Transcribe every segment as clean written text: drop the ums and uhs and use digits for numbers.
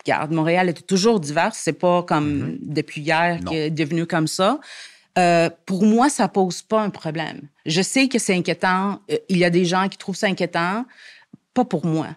regarde, Montréal était toujours divers. C'est pas comme depuis hier qu'il est devenu comme ça. Pour moi, ça pose pas un problème. Je sais que c'est inquiétant. Il y a des gens qui trouvent ça inquiétant. Pas pour moi.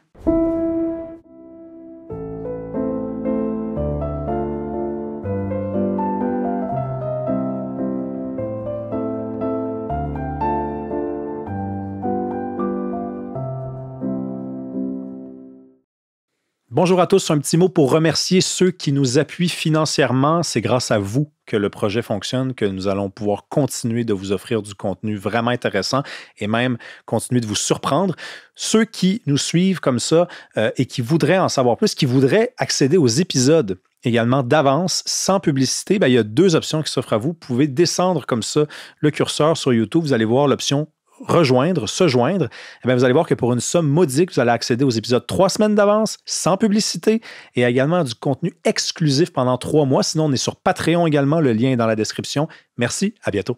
Bonjour à tous, un petit mot pour remercier ceux qui nous appuient financièrement. C'est grâce à vous que le projet fonctionne, que nous allons pouvoir continuer de vous offrir du contenu vraiment intéressant et même continuer de vous surprendre. Ceux qui nous suivent comme ça et qui voudraient en savoir plus, qui voudraient accéder aux épisodes également d'avance, sans publicité, il y a 2 options qui s'offrent à vous. Vous pouvez descendre comme ça le curseur sur YouTube, vous allez voir l'option rejoindre, se joindre, vous allez voir que pour une somme modique, vous allez accéder aux épisodes 3 semaines d'avance, sans publicité, et également du contenu exclusif pendant 3 mois. Sinon, on est sur Patreon également, le lien est dans la description. Merci, à bientôt.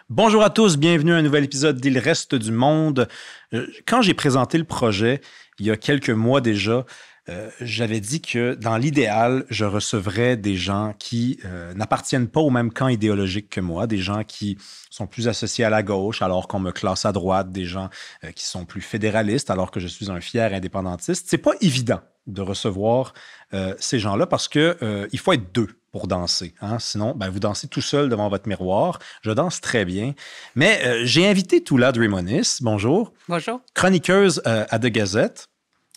Bonjour à tous, bienvenue à un nouvel épisode d'Il reste du monde. Quand j'ai présenté le projet, il y a quelques mois déjà, j'avais dit que dans l'idéal, je recevrais des gens qui n'appartiennent pas au même camp idéologique que moi, des gens qui sont plus associés à la gauche alors qu'on me classe à droite, des gens qui sont plus fédéralistes alors que je suis un fier indépendantiste. C'est pas évident de recevoir ces gens-là parce que il faut être 2 pour danser. Hein? Sinon, vous dansez tout seul devant votre miroir. Je danse très bien. Mais j'ai invité Toula Drimonis, bonjour. Bonjour. Chroniqueuse à The Gazette.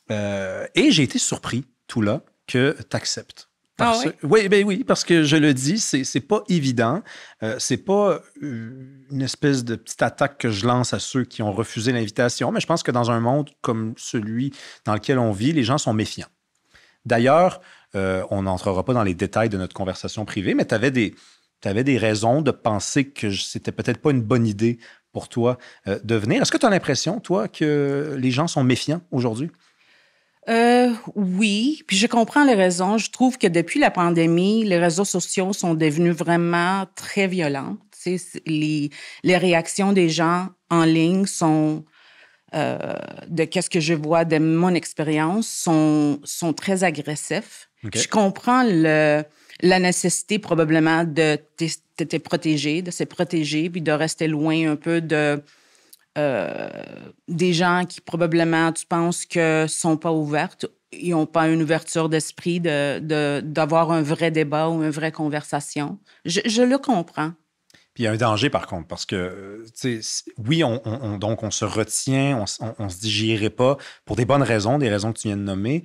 Et j'ai été surpris, Toula, que tu acceptes. Oui, parce que je le dis, c'est pas évident. C'est pas une espèce de petite attaque que je lance à ceux qui ont refusé l'invitation, mais je pense que dans un monde comme celui dans lequel on vit, les gens sont méfiants. D'ailleurs, on n'entrera pas dans les détails de notre conversation privée, mais tu avais des raisons de penser que c'était peut-être pas une bonne idée pour toi de venir. Est-ce que tu as l'impression, toi, que les gens sont méfiants aujourd'hui? Oui, puis je comprends les raisons. Je trouve que depuis la pandémie, les réseaux sociaux sont devenus vraiment très violents. Tu sais, les réactions des gens en ligne sont, de qu'est-ce que je vois de mon expérience, sont très agressifs. Okay. Je comprends la nécessité probablement de te protéger, de se protéger, puis de rester loin un peu des gens qui probablement, tu penses que sont pas ouvertes, ils n'ont pas une ouverture d'esprit d'avoir un vrai débat ou une vraie conversation. Je le comprends. Puis il y a un danger, par contre, parce que, oui, donc on se retient, on se dit « j'y irai pas » pour des bonnes raisons, des raisons que tu viens de nommer,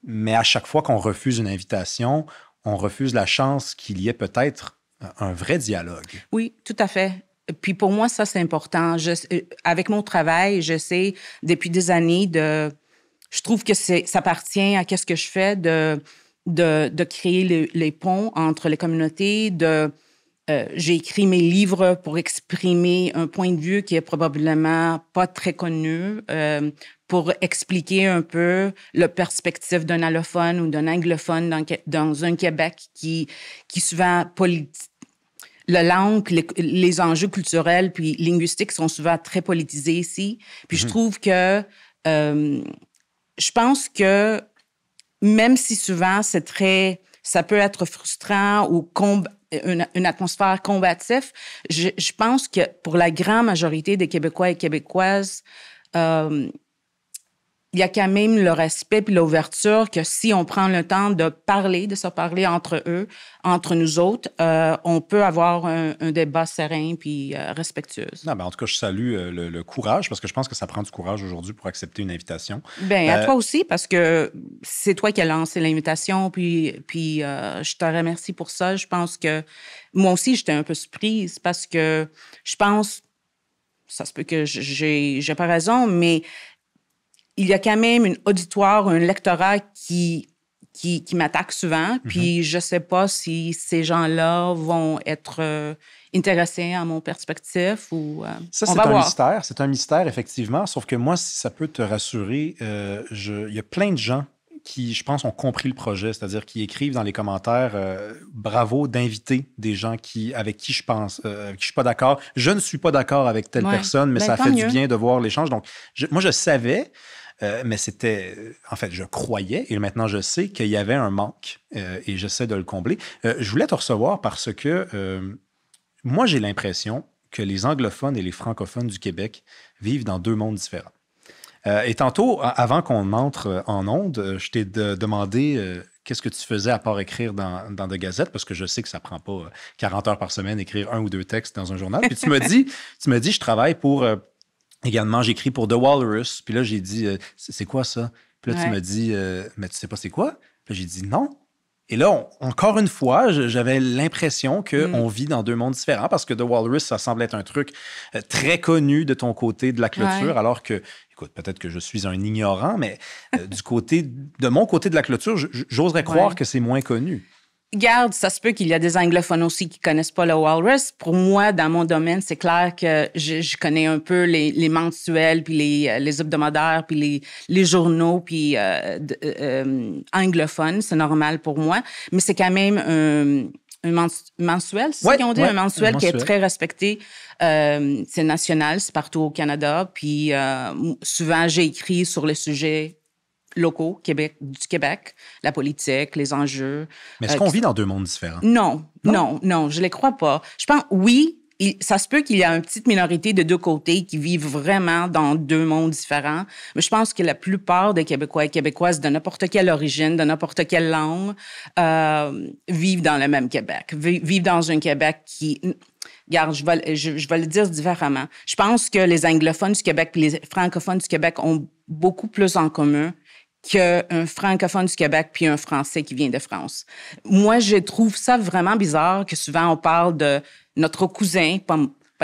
mais à chaque fois qu'on refuse une invitation, on refuse la chance qu'il y ait peut-être un vrai dialogue. Oui, tout à fait. Puis pour moi, ça, c'est important. Avec mon travail, je sais, depuis des années, je trouve que ça appartient à ce que je fais de créer les ponts entre les communautés. J'ai écrit mes livres pour exprimer un point de vue qui est probablement pas très connu, pour expliquer un peu la perspective d'un allophone ou d'un anglophone dans un Québec qui souvent la langue, les enjeux culturels puis linguistiques sont souvent très politisés ici. Puis je trouve que je pense que même si souvent ça peut être frustrant ou une atmosphère combative, je pense que pour la grande majorité des Québécois et Québécoises, il y a quand même le respect puis l'ouverture que si on prend le temps de se parler entre eux, entre nous autres, on peut avoir un débat serein puis respectueux. Non, en tout cas, je salue le courage parce que je pense que ça prend du courage aujourd'hui pour accepter une invitation. À toi aussi parce que c'est toi qui as lancé l'invitation puis je te remercie pour ça. Je pense que moi aussi, j'étais un peu surprise parce que je pense, ça se peut que j'ai pas raison, mais il y a quand même un auditoire, un lectorat qui m'attaque souvent, puis je sais pas si ces gens-là vont être intéressés à mon perspective ou ça, c'est un mystère. C'est un mystère, effectivement, sauf que moi, si ça peut te rassurer, il y a plein de gens qui, je pense, ont compris le projet, c'est-à-dire qui écrivent dans les commentaires bravo d'inviter des gens avec qui je pense, avec qui je suis pas d'accord. Je ne suis pas d'accord avec telle personne, mais ça fait du bien de voir l'échange. Donc, moi, je savais. mais c'était, en fait, je croyais, et maintenant je sais qu'il y avait un manque, et j'essaie de le combler. Je voulais te recevoir parce que moi, j'ai l'impression que les anglophones et les francophones du Québec vivent dans deux mondes différents. Et tantôt, avant qu'on entre en onde, je t'ai demandé qu'est-ce que tu faisais à part écrire dans de Gazette, parce que je sais que ça prend pas 40 heures par semaine écrire 1 ou 2 textes dans un journal. Puis tu me dis, je travaille pour, également, j'écris pour The Walrus. Puis là, j'ai dit, c'est quoi ça? Puis là, tu me dis, mais tu sais pas c'est quoi? Puis là, j'ai dit non. Et là, encore une fois, j'avais l'impression qu'on vit dans deux mondes différents parce que The Walrus, ça semble être un truc très connu de ton côté de la clôture, alors que, écoute, peut-être que je suis un ignorant, mais de mon côté de la clôture, j'oserais croire que c'est moins connu. Garde, ça se peut qu'il y a des anglophones aussi qui connaissent pas le Walrus. Pour moi, dans mon domaine, c'est clair que je connais un peu les mensuels, puis les hebdomadaires, puis les journaux, puis anglophones. C'est normal pour moi. Mais c'est quand même un mensuel, c'est ça qu'ils ont dit? Un mensuel qui est très respecté. C'est national, c'est partout au Canada. Puis souvent, j'ai écrit sur le sujet locaux du Québec, la politique, les enjeux. Mais est-ce qu'on vit dans deux mondes différents? Non, je ne les crois pas. Je pense, oui, ça se peut qu'il y a une petite minorité de deux côtés qui vivent vraiment dans deux mondes différents, mais je pense que la plupart des Québécois et Québécoises de n'importe quelle origine, de n'importe quelle langue, vivent dans le même Québec, vivent dans un Québec qui... Regarde, je vais le dire différemment. Je pense que les anglophones du Québec et les francophones du Québec ont beaucoup plus en commun qu'un francophone du Québec puis un Français qui vient de France. Moi, je trouve ça vraiment bizarre que souvent on parle de notre cousin, pas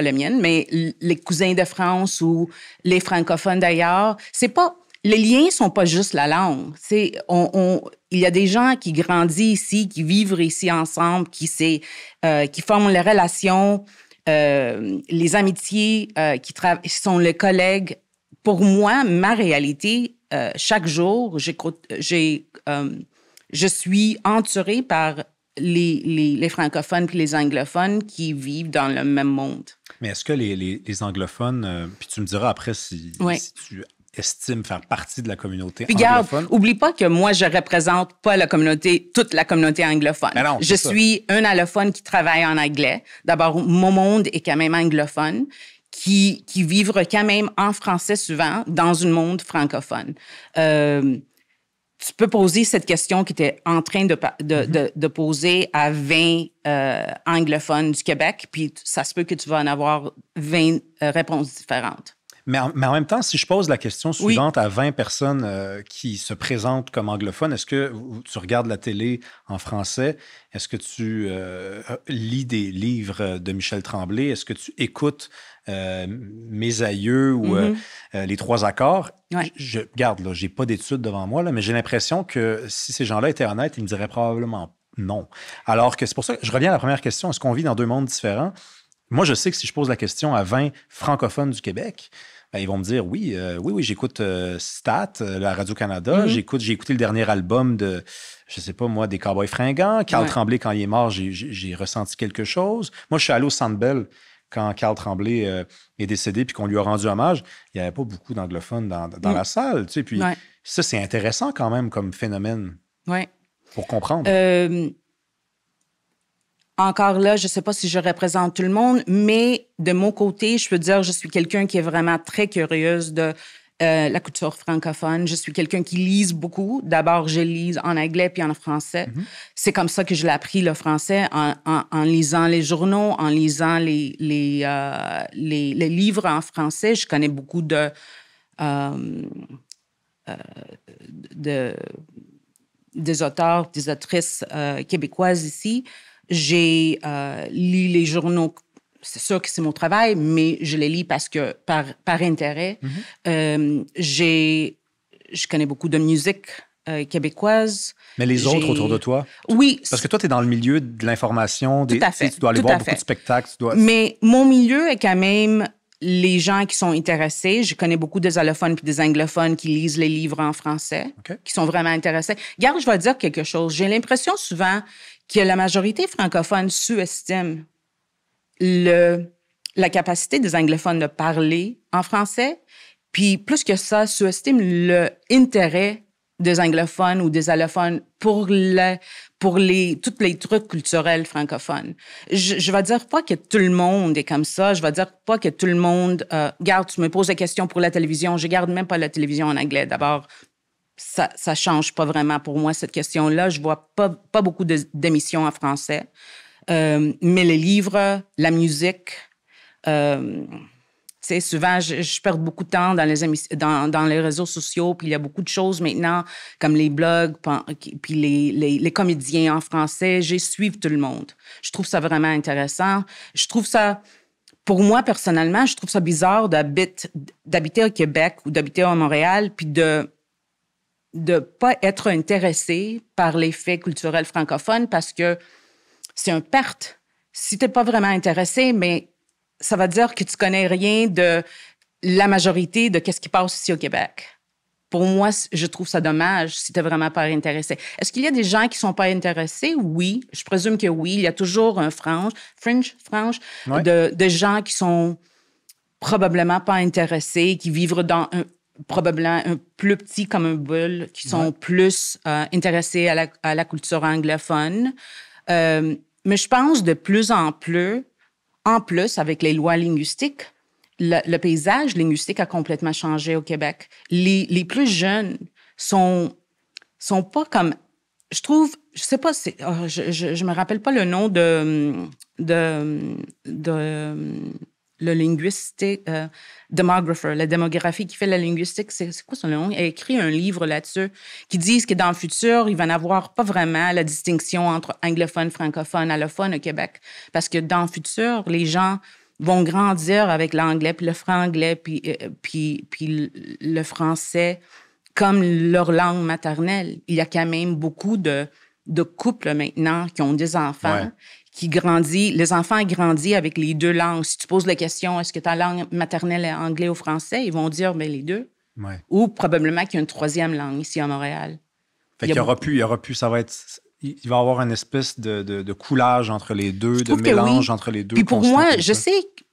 le mien, mais les cousins de France ou les francophones d'ailleurs. C'est pas... Les liens sont pas juste la langue. Il y a des gens qui grandissent ici, qui vivent ici ensemble, qui forment les relations, les amitiés, qui sont les collègues. Pour moi, ma réalité, chaque jour, je suis entourée par les francophones puis les anglophones qui vivent dans le même monde. Mais est-ce que les anglophones, puis tu me diras après si tu estimes faire partie de la communauté anglophone. Oublie pas que moi, je représente pas toute la communauté anglophone. Non, je suis un allophone qui travaille en anglais. D'abord, mon monde est quand même anglophone, qui vivent quand même en français souvent dans un monde francophone. Tu peux poser cette question qui était en train de poser à 20 anglophones du Québec, puis ça se peut que tu vas en avoir 20 réponses différentes. Mais en même temps, si je pose la question suivante à 20 personnes qui se présentent comme anglophones, est-ce que tu regardes la télé en français? Est-ce que tu lis des livres de Michel Tremblay? Est-ce que tu écoutes Mes aïeux ou Les Trois accords? Je regarde, là, j'ai pas d'études devant moi, là, mais j'ai l'impression que si ces gens-là étaient honnêtes, ils me diraient probablement non. Alors que c'est pour ça que je reviens à la première question. Est-ce qu'on vit dans deux mondes différents? Moi, je sais que si je pose la question à 20 francophones du Québec, ben, ils vont me dire oui, j'écoute Stat, la Radio-Canada, j'ai écouté le dernier album de, je sais pas moi, des Cowboys fringants. Carl Tremblay, quand il est mort, j'ai ressenti quelque chose. Moi, je suis allé au Centre Bell quand Carl Tremblay est décédé puis qu'on lui a rendu hommage. Il n'y avait pas beaucoup d'anglophones dans la salle. Tu sais, puis ça, c'est intéressant quand même comme phénomène pour comprendre. Encore là, je ne sais pas si je représente tout le monde, mais de mon côté, je peux dire que je suis quelqu'un qui est vraiment très curieuse de la culture francophone. Je suis quelqu'un qui lise beaucoup. D'abord, je lis en anglais puis en français. C'est comme ça que je l'ai appris, le français, en lisant les journaux, en lisant les livres en français. Je connais beaucoup des auteurs, des autrices québécoises ici. J'ai lu les journaux, c'est sûr que c'est mon travail, mais je les lis parce que par intérêt. Je connais beaucoup de musique québécoise. Mais les autres autour de toi? Oui. Parce que toi, tu es dans le milieu de l'information. Tout à fait. Tu dois aller voir beaucoup de spectacles. Mais mon milieu est quand même les gens qui sont intéressés. Je connais beaucoup des allophones puis des anglophones qui lisent les livres en français, qui sont vraiment intéressés. Regarde, je vais dire quelque chose. J'ai l'impression souvent que la majorité francophone sous-estime la capacité des anglophones de parler en français, Puis plus que ça, sous-estime l'intérêt des anglophones ou des allophones pour tous les trucs culturels francophones. Je vais dire pas que tout le monde est comme ça. Je vais dire pas que tout le monde... Regarde, tu me poses des questions pour la télévision. Je garde même pas la télévision en anglais. D'abord, ça change pas vraiment pour moi, cette question-là. Je vois pas beaucoup d'émissions en français. Mais les livres, la musique... Tu sais, souvent, je perds beaucoup de temps dans les réseaux sociaux, puis il y a beaucoup de choses maintenant, comme les blogs, puis les comédiens en français. Je suis tout le monde. Je trouve ça vraiment intéressant. Je trouve ça, pour moi, personnellement, je trouve ça bizarre d'habiter au Québec ou d'habiter à Montréal, puis de pas être intéressé par les faits culturels francophones parce que c'est une perte. Si t'es pas vraiment intéressé, mais ça va dire que tu connais rien de la majorité de ce qui passe ici au Québec. Pour moi, je trouve ça dommage si tu n'es vraiment pas intéressé. Est-ce qu'il y a des gens qui ne sont pas intéressés? Oui, je présume que oui. Il y a toujours un fringe ouais. de gens qui sont probablement pas intéressés, qui vivent dans probablement un plus petit comme un bulle, qui sont plus intéressés à la culture anglophone. Mais je pense de plus en plus, avec les lois linguistiques, le paysage linguistique a complètement changé au Québec. Les plus jeunes sont pas comme... Je trouve... Je sais pas, je me rappelle pas le nom le linguistique... demographer, la démographie qui fait la linguistique, c'est quoi son nom? Il a écrit un livre là-dessus qui dit que dans le futur, il va n'avoir pas vraiment la distinction entre anglophone, francophone, allophone au Québec. Parce que dans le futur, les gens vont grandir avec l'anglais, puis le franglais, puis le français comme leur langue maternelle. Il y a quand même beaucoup de couples maintenant qui ont des enfants, les enfants grandissent avec les deux langues. Si tu poses la question, est-ce que ta langue maternelle est anglais ou français, ils vont dire, bien, les deux. Ouais. Ou probablement qu'il y a une troisième langue ici à Montréal. Fait qu'il y aura plus, ça va être... Il va y avoir une espèce de coulage entre les deux, de mélange entre les deux. Puis pour moi, je sais que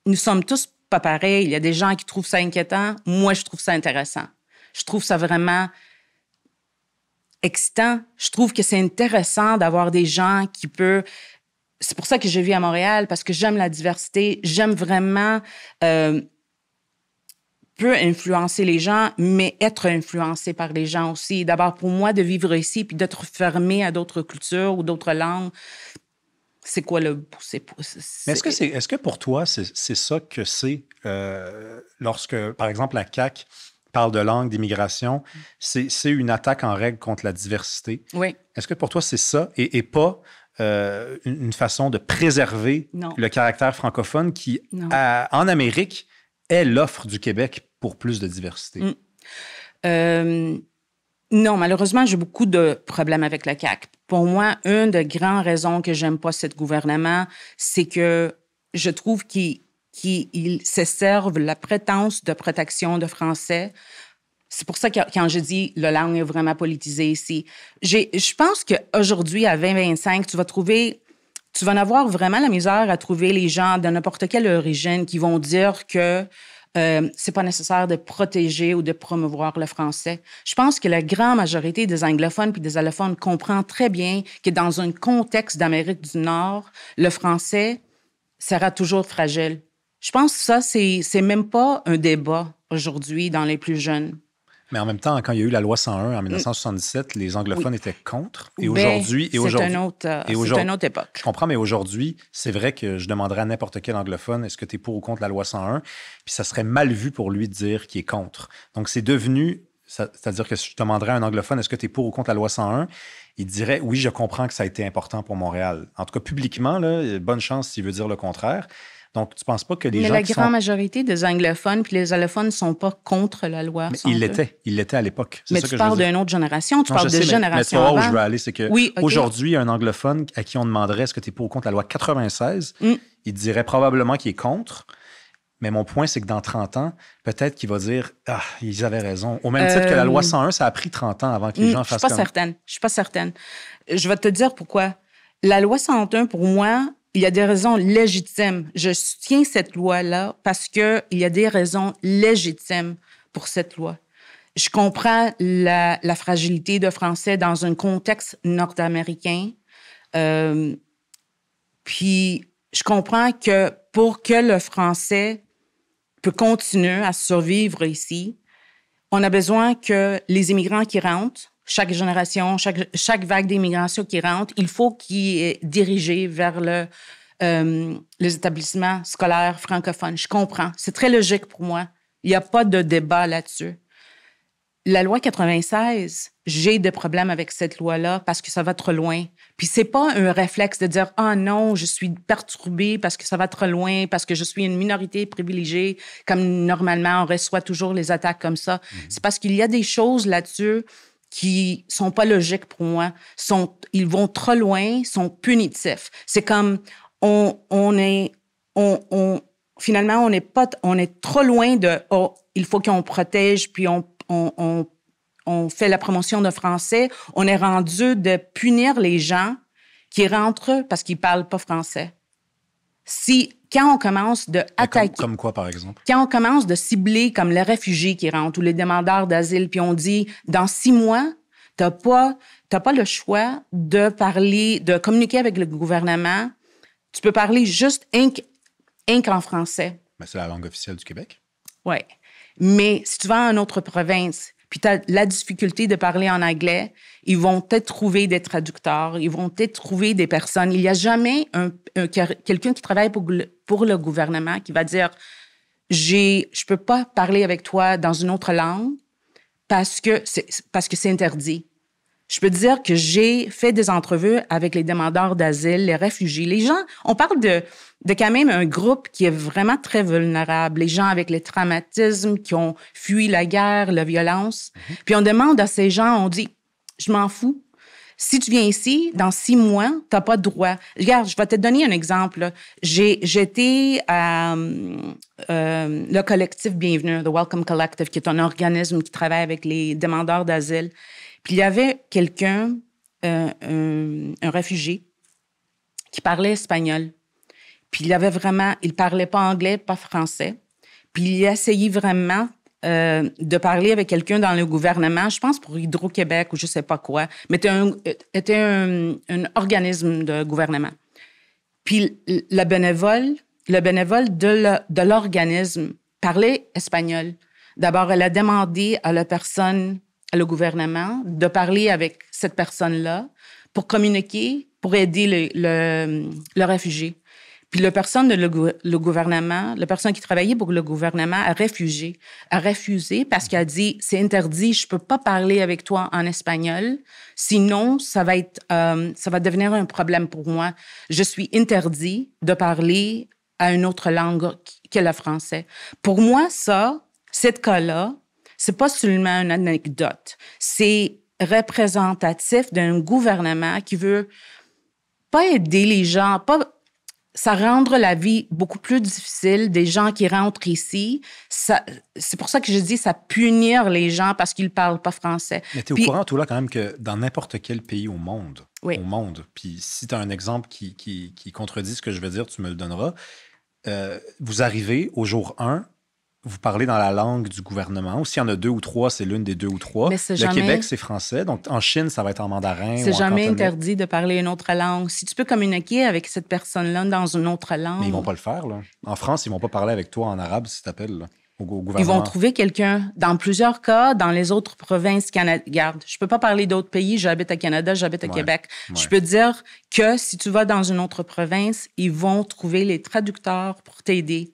nous sommes tous pas pareils. Il y a des gens qui trouvent ça inquiétant. Moi, je trouve ça intéressant. Je trouve ça vraiment excitant. Je trouve que c'est intéressant d'avoir des gens qui peuvent... C'est pour ça que je vis à Montréal, parce que j'aime la diversité. J'aime vraiment peu influencer les gens, mais être influencé par les gens aussi. D'abord, pour moi, de vivre ici puis d'être fermé à d'autres cultures ou d'autres langues, c'est quoi le... Mais est-ce que pour toi, c'est ça que c'est lorsque, par exemple, la CAQ parle de langue, d'immigration, c'est une attaque en règle contre la diversité. Oui. Est-ce que pour toi, c'est ça et pas une façon de préserver le caractère francophone qui, en Amérique, est l'offre du Québec pour plus de diversité? Non, malheureusement, j'ai beaucoup de problèmes avec le CAQ. Pour moi, une des grandes raisons que j'aime pas ce gouvernement, c'est que je trouve qu'il se servent la prétence de protection de français. C'est pour ça que quand je dis la langue est vraiment politisée ici, je pense qu'aujourd'hui, à 2025, tu vas en avoir vraiment la misère à trouver les gens de n'importe quelle origine qui vont dire que c'est pas nécessaire de protéger ou de promouvoir le français. Je pense que la grande majorité des anglophones puis des allophones comprend très bien que dans un contexte d'Amérique du Nord, le français sera toujours fragile. Je pense que ça, c'est même pas un débat aujourd'hui dans les plus jeunes. Mais en même temps, quand il y a eu la loi 101 en 1977, les anglophones étaient contre. Et aujourd'hui... C'est une autre époque. Je comprends, mais aujourd'hui, c'est vrai que je demanderais à n'importe quel anglophone, est-ce que tu es pour ou contre la loi 101? Puis ça serait mal vu pour lui de dire qu'il est contre. Donc, c'est devenu... C'est-à-dire que si je demanderais à un anglophone, est-ce que tu es pour ou contre la loi 101? Il dirait, oui, je comprends que ça a été important pour Montréal. En tout cas, publiquement, là, bonne chance s'il veut dire le contraire. Donc, tu ne penses pas que les gens la grande majorité des anglophones puis les allophones ne sont pas contre la loi. Mais ils l'étaient à l'époque. Mais tu parles d'une autre génération, tu parles de génération mais tu vois avant. où je veux aller, c'est que aujourd'hui, un anglophone à qui on demanderait est-ce que tu es pour ou contre la loi 96, il dirait probablement qu'il est contre. Mais mon point, c'est que dans 30 ans, peut-être qu'il va dire « Ah, ils avaient raison ». Au même titre que la loi 101, ça a pris 30 ans avant que les gens fassent comme... Je suis pas certaine. Je vais te dire pourquoi. La loi 101, pour moi, il y a des raisons légitimes. Je soutiens cette loi-là parce qu'il y a des raisons légitimes pour cette loi. Je comprends la fragilité de français dans un contexte nord-américain. Puis, je comprends que pour que le français peut continuer à survivre ici, on a besoin que les immigrants qui rentrent, chaque génération, chaque vague d'immigration qui rentre, il faut qu'ils est dirigé vers les établissements scolaires francophones. Je comprends. C'est très logique pour moi. Il n'y a pas de débat là-dessus. La loi 96, j'ai des problèmes avec cette loi-là parce que ça va trop loin. Puis c'est pas un réflexe de dire « Ah non, je suis perturbée parce que ça va trop loin, parce que je suis une minorité privilégiée, comme normalement on reçoit toujours les attaques comme ça. C'est parce qu'il y a des choses là-dessus qui sont pas logiques pour moi. Ils vont trop loin, sont punitifs. C'est comme finalement, on est trop loin de « Oh, il faut qu'on protège, puis on fait la promotion de français, on est rendu de punir les gens qui rentrent parce qu'ils parlent pas français. Quand on commence de attaquer... Comme quoi, par exemple? Quand on commence de cibler comme les réfugiés qui rentrent ou les demandeurs d'asile, puis on dit, dans 6 mois, t'as pas le choix de parler, de communiquer avec le gouvernement. Tu peux parler juste en français. Mais c'est la langue officielle du Québec. Oui. Mais si tu vas à une autre province, puis tu as la difficulté de parler en anglais, ils vont peut-être trouver des traducteurs, ils vont peut-être trouver des personnes. Il n'y a jamais quelqu'un qui travaille pour le gouvernement qui va dire « Je peux pas parler avec toi dans une autre langue parce que c'est interdit ». Je peux te dire que j'ai fait des entrevues avec les demandeurs d'asile, les réfugiés. Les gens, on parle de quand même un groupe qui est vraiment très vulnérable. Les gens avec les traumatismes, qui ont fui la guerre, la violence. Puis on demande à ces gens, on dit, je m'en fous. Si tu viens ici, dans 6 mois, t'as pas de droit. Regarde, je vais te donner un exemple. J'étais à le collectif Bienvenue, The Welcome Collective, qui est un organisme qui travaille avec les demandeurs d'asile. Puis il y avait quelqu'un, un réfugié, qui parlait espagnol. Puis il parlait pas anglais, pas français. Puis il essayait vraiment de parler avec quelqu'un dans le gouvernement, je pense pour Hydro-Québec ou je sais pas quoi, mais était un organisme de gouvernement. Puis le bénévole de l'organisme parlait espagnol. D'abord, elle a demandé à la personne, le gouvernement, de parler avec cette personne-là pour communiquer, pour aider le réfugié. Puis la personne qui travaillait pour le gouvernement a refusé parce qu'elle a dit c'est interdit, je peux pas parler avec toi en espagnol, sinon ça va devenir un problème pour moi. Je suis interdit de parler à une autre langue que le français. Pour moi, cette cas-là, c'est pas seulement une anecdote, c'est représentatif d'un gouvernement qui veut pas aider les gens, ça rendre la vie beaucoup plus difficile des gens qui rentrent ici. C'est pour ça que je dis ça punir les gens parce qu'ils parlent pas français. Mais tu es au courant, toi, là, quand même, que dans n'importe quel pays au monde, puis si tu as un exemple qui contredit ce que je veux dire, tu me le donneras, vous arrivez au jour 1, vous parlez dans la langue du gouvernement, ou s'il y en a 2 ou 3, c'est l'une des 2 ou 3. Québec, c'est français. Donc, en Chine, ça va être en mandarin. C'est jamais interdit de parler une autre langue. Si tu peux communiquer avec cette personne-là dans une autre langue... Mais ils vont pas le faire, là. En France, ils vont pas parler avec toi en arabe si tu t'appelles au gouvernement. Ils vont trouver quelqu'un. Dans plusieurs cas, dans les autres provinces canadiennes... Regarde, je peux pas parler d'autres pays. J'habite à Canada, j'habite à Québec. Ouais. Je peux dire que si tu vas dans une autre province, ils vont trouver les traducteurs pour t'aider.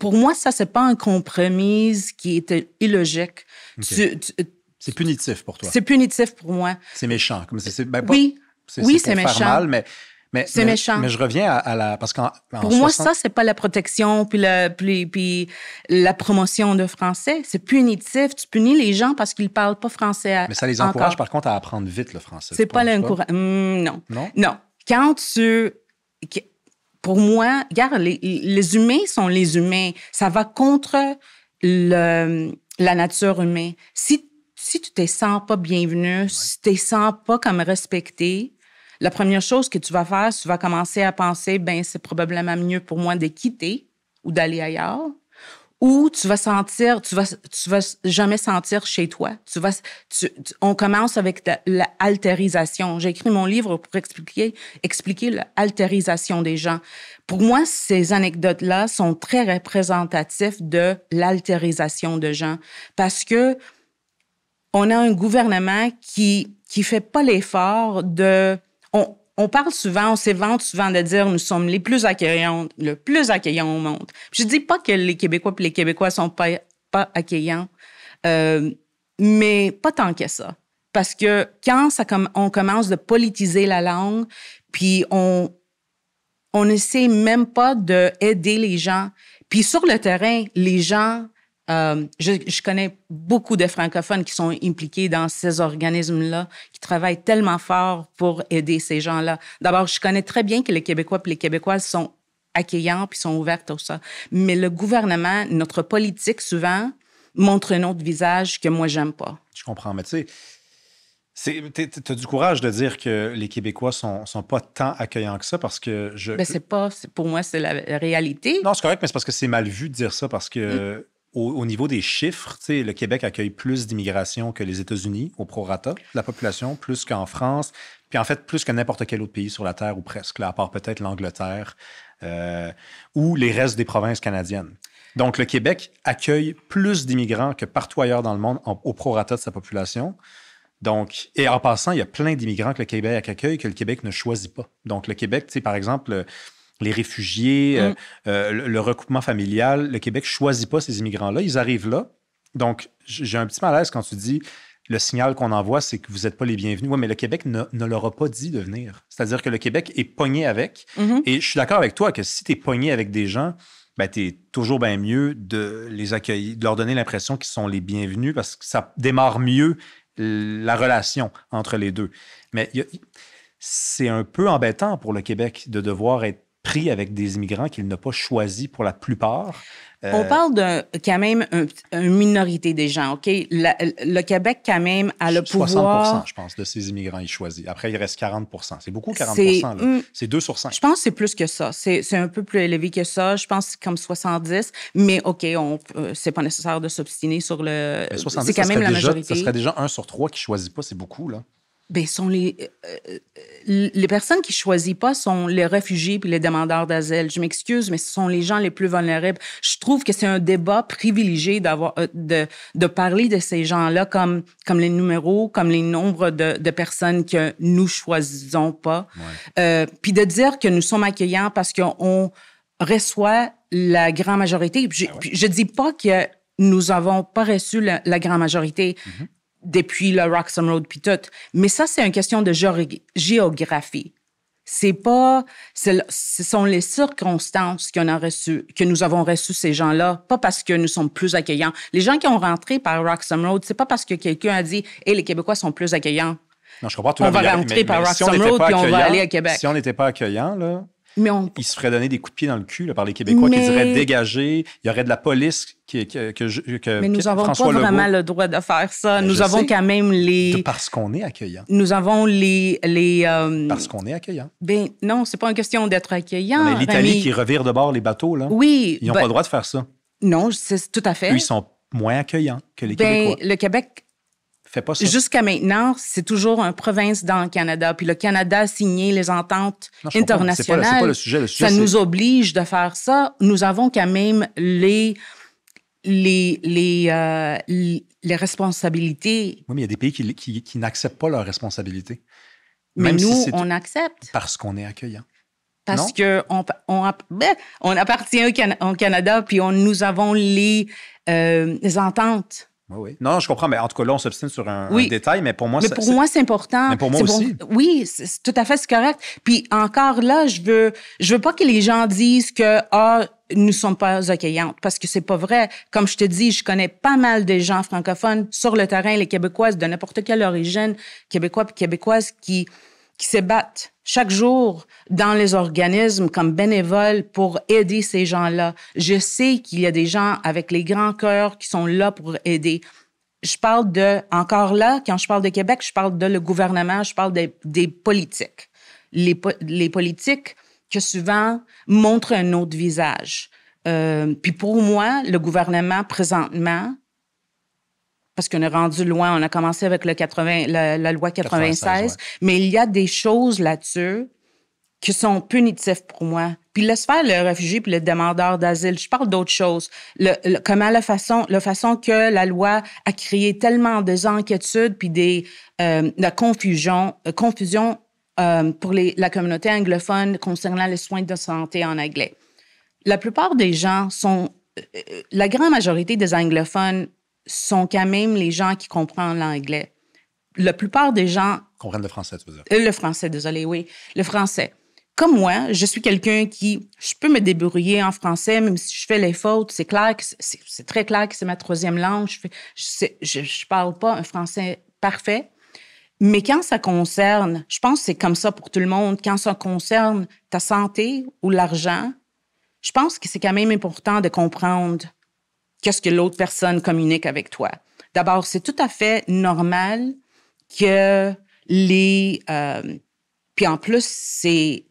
Pour moi, ça, c'est pas un compromis qui est illogique. Okay. C'est punitif pour toi. C'est punitif pour moi. C'est méchant. C'est méchant. Mal, mais c'est méchant. Mais je reviens à la... Parce pour moi, ça, c'est pas la protection puis la promotion de français. C'est punitif. Tu punis les gens parce qu'ils parlent pas français. Mais ça les encourage, par contre, à apprendre vite le français. C'est pas l'encouragement. Non. Quand pour moi, regarde, les humains sont les humains. Ça va contre la nature humaine. Si tu te sens pas bienvenu, si tu te sens pas comme respecté, la première chose que tu vas faire, tu vas commencer à penser, ben c'est probablement mieux pour moi de quitter ou d'aller ailleurs. Ou tu vas jamais sentir chez toi. On commence avec l'altérisation. J'ai écrit mon livre pour expliquer l'altérisation des gens. Pour moi, ces anecdotes-là sont très représentatifs de l'altérisation de gens parce que on a un gouvernement qui fait pas l'effort de... On parle souvent, on s'évante souvent de dire nous sommes les plus accueillants, le plus accueillants au monde. Je dis pas que les Québécois et les Québécois sont pas accueillants, mais pas tant que ça. Parce que quand on commence de politiser la langue, puis on n'essaie même pas d'aider les gens. Puis sur le terrain, les gens... je connais beaucoup de francophones qui sont impliqués dans ces organismes-là, qui travaillent tellement fort pour aider ces gens-là. D'abord, je connais très bien que les Québécois et les Québécoises sont accueillants puis sont ouverts à ça. Mais le gouvernement, notre politique, souvent, montre un autre visage que moi, j'aime pas. Je comprends, mais tu sais, tu as du courage de dire que les Québécois sont pas tant accueillants que ça parce que pour moi, c'est la réalité. Non, c'est correct, mais c'est parce que c'est mal vu de dire ça parce que... Au niveau des chiffres, le Québec accueille plus d'immigration que les États-Unis, au prorata de la population, plus qu'en France, puis en fait, plus que n'importe quel autre pays sur la Terre, ou presque, là, à part peut-être l'Angleterre ou les restes des provinces canadiennes. Donc, le Québec accueille plus d'immigrants que partout ailleurs dans le monde au prorata de sa population. Donc, et en passant, il y a plein d'immigrants que le Québec accueille que le Québec ne choisit pas. Donc, le Québec, par exemple... les réfugiés, le recoupement familial, le Québec ne choisit pas ces immigrants-là. Ils arrivent là. Donc, j'ai un petit malaise quand tu dis le signal qu'on envoie, c'est que vous n'êtes pas les bienvenus. Oui, mais le Québec ne leur a pas dit de venir. C'est-à-dire que le Québec est pogné avec. Et je suis d'accord avec toi que si tu es pogné avec des gens, ben, tu es toujours bien mieux de les accueillir, de leur donner l'impression qu'ils sont les bienvenus parce que ça démarre mieux la relation entre les deux. Mais c'est un peu embêtant pour le Québec de devoir être pris avec des immigrants qu'il n'a pas choisis pour la plupart. On parle quand même une minorité des gens, OK? Le Québec, quand même, a le pouvoir... 60%, je pense, de ces immigrants, il choisit. Après, il reste 40%. C'est beaucoup, 40%. Là. C'est 2 sur 5. Je pense que c'est plus que ça. C'est un peu plus élevé que ça. Je pense que c'est comme 70. Mais, OK, c'est pas nécessaire de s'obstiner sur le... 70, c'est quand même la majorité. Ça serait déjà 1 sur 3 qui ne choisit pas. C'est beaucoup, là. Bien, sont les personnes qui ne choisissent pas sont les réfugiés puis les demandeurs d'asile. Je m'excuse, mais ce sont les gens les plus vulnérables. Je trouve que c'est un débat privilégié de parler de ces gens-là comme les numéros, comme les nombres de personnes que nous choisissons pas. Ouais. Puis de dire que nous sommes accueillants parce qu'on reçoit la grande majorité. Puis je dis pas que nous n'avons pas reçu la grande majorité. Mm-hmm. Depuis le Roxham Road puis tout. Mais ça, c'est une question de géographie. Ce sont les circonstances que nous avons reçu ces gens-là, pas parce que nous sommes plus accueillants. Les gens qui ont rentré par Roxham Road, c'est pas parce que quelqu'un a dit « Hey, les Québécois sont plus accueillants. » Non, je comprends. On va rentrer par Roxham Road puis on va aller à Québec. Si on n'était pas accueillants, là... Il se ferait donner des coups de pied dans le cul là, par les Québécois qui diraient dégager. Il y aurait de la police mais nous n'avons pas vraiment le droit de faire ça. Nous avons quand même parce qu'on est accueillant. Nous avons Parce qu'on est accueillant. Ben non, c'est pas une question d'être accueillant. Mais l'Italie qui revire de bord les bateaux, là. Oui. Ils n'ont pas le droit de faire ça. Non, c'est tout à fait. Eux, ils sont moins accueillants que les Québécois. Le Québec... Fait pas ça. Jusqu'à maintenant, c'est toujours une province dans le Canada. Puis le Canada a signé les ententes internationales. C'est pas le sujet. Ça nous oblige de faire ça. Nous avons quand même les responsabilités. Oui, mais il y a des pays qui n'acceptent pas leurs responsabilités. Mais même nous, on accepte. Parce qu'on est accueillant. Parce qu'on appartient au Canada, puis nous avons les ententes. Oui. Non, je comprends, mais en tout cas, là, on s'obstine sur un détail, mais pour moi, moi, c'est important. Mais pour moi aussi. Oui, c'est tout à fait, c'est correct. Puis encore là, je veux pas que les gens disent que nous sommes pas accueillantes, parce que c'est pas vrai. Comme je te dis, je connais pas mal de gens francophones sur le terrain, les Québécoises de n'importe quelle origine, Québécois et Québécoises qui se battent chaque jour dans les organismes comme bénévoles pour aider ces gens-là. Je sais qu'il y a des gens avec les grands cœurs qui sont là pour aider. Je parle encore là, quand je parle de Québec, je parle de le gouvernement, je parle des politiques. les politiques que souvent montrent un autre visage. Puis pour moi, le gouvernement, présentement, parce qu'on est rendu loin, on a commencé avec la loi 96, ouais. Mais il y a des choses là-dessus qui sont punitives pour moi. Puis laisse faire le réfugié puis le demandeur d'asile. Je parle d'autre chose. Comment la façon que la loi a créé tellement de inquiétudes puis de confusion pour la communauté anglophone concernant les soins de santé en anglais. La plupart des gens la grande majorité des anglophones sont quand même les gens qui comprennent l'anglais. La plupart des gens... Comprennent le français, tu veux dire? Le français, désolé, oui. Le français. Comme moi, je suis quelqu'un je peux me débrouiller en français, même si je fais les fautes. C'est clair que c'est très clair que c'est ma troisième langue. Je parle pas un français parfait. Mais quand ça concerne, je pense que c'est comme ça pour tout le monde, quand ça concerne ta santé ou l'argent, je pense que c'est quand même important de comprendre qu'est-ce que l'autre personne communique avec toi. D'abord, c'est tout à fait normal que puis en plus, c'est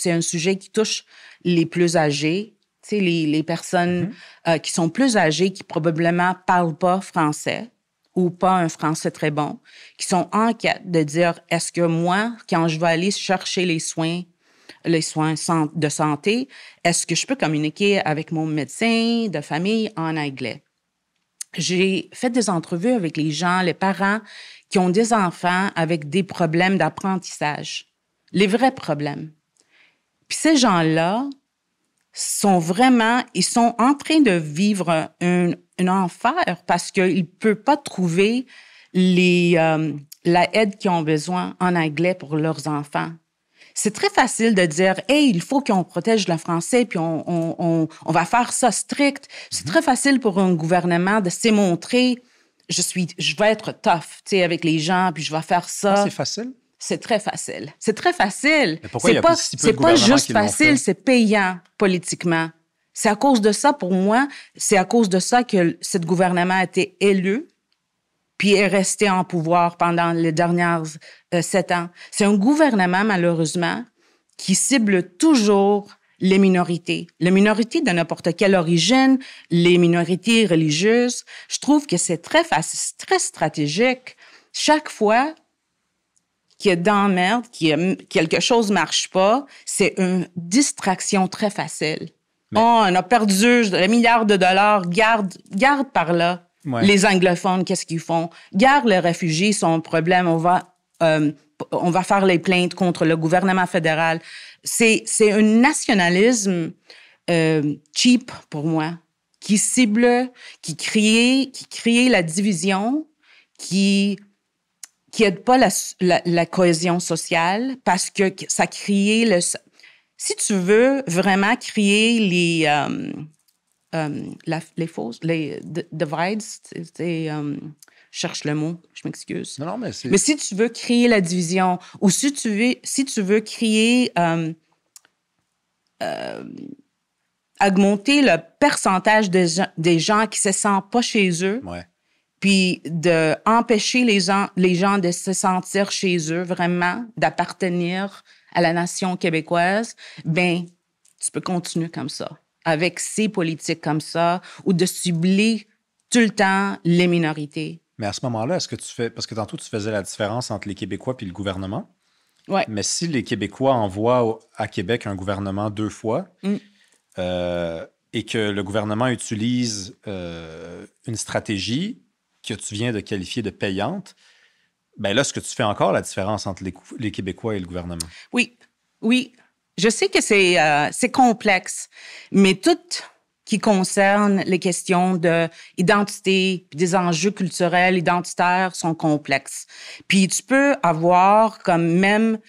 un sujet qui touche les plus âgés, tu sais, les personnes qui sont plus âgées, qui probablement parlent pas français ou pas un français très bon, qui sont en quête de dire, est-ce que moi, quand je vais aller chercher les soins de santé, est-ce que je peux communiquer avec mon médecin de famille en anglais? J'ai fait des entrevues avec les gens, les parents qui ont des enfants avec des problèmes d'apprentissage, les vrais problèmes. Puis ces gens-là ils sont en train de vivre un enfer parce qu'ils ne peuvent pas trouver la aide qu'ils ont besoin en anglais pour leurs enfants. C'est très facile de dire « Hey, il faut qu'on protège le français, puis on va faire ça strict. » C'est très facile pour un gouvernement de se montrer « Je vais être tough, tu sais, avec les gens, puis je vais faire ça. » C'est facile? C'est très facile. C'est très facile. Mais pourquoi il y a si peu de gouvernements qui l'ont fait? C'est pas juste facile, c'est payant politiquement. C'est à cause de ça, pour moi, c'est à cause de ça que ce gouvernement a été élu puis est resté en pouvoir pendant les dernières 7 ans. C'est un gouvernement, malheureusement, qui cible toujours les minorités. Les minorités de n'importe quelle origine, les minorités religieuses. Je trouve que c'est très facile, très stratégique. Chaque fois qu'il y a dans la merde, quelque chose ne marche pas, c'est une distraction très facile. Mais... Oh, on a perdu des milliards de dollars, garde par là. Ouais. Les anglophones, qu'est-ce qu'ils font? Garde les réfugiés, sont un problème. On va faire les plaintes contre le gouvernement fédéral. C'est un nationalisme cheap pour moi, qui cible, qui crée la division, qui aide pas la cohésion sociale parce que ça crée si tu veux vraiment créer les divides, je cherche le mot, je m'excuse. Non, mais si tu veux créer la division ou si tu veux créer, augmenter le pourcentage des gens qui se sentent pas chez eux, ouais. Puis d'empêcher les gens de se sentir chez eux, vraiment, d'appartenir à la nation québécoise, ben tu peux continuer comme ça, avec ces politiques comme ça, ou de cibler tout le temps les minorités. Mais à ce moment-là, est-ce que tu fais... Parce que tantôt, tu faisais la différence entre les Québécois puis le gouvernement. Oui. Mais si les Québécois envoient à Québec un gouvernement 2 fois, et que le gouvernement utilise une stratégie que tu viens de qualifier de payante, bien là, est-ce que tu fais encore la différence entre les Québécois et le gouvernement? Oui. Je sais que c'est complexe, mais tout qui concerne les questions d'identité puis des enjeux culturels, identitaires sont complexes. Puis tu peux avoir comme même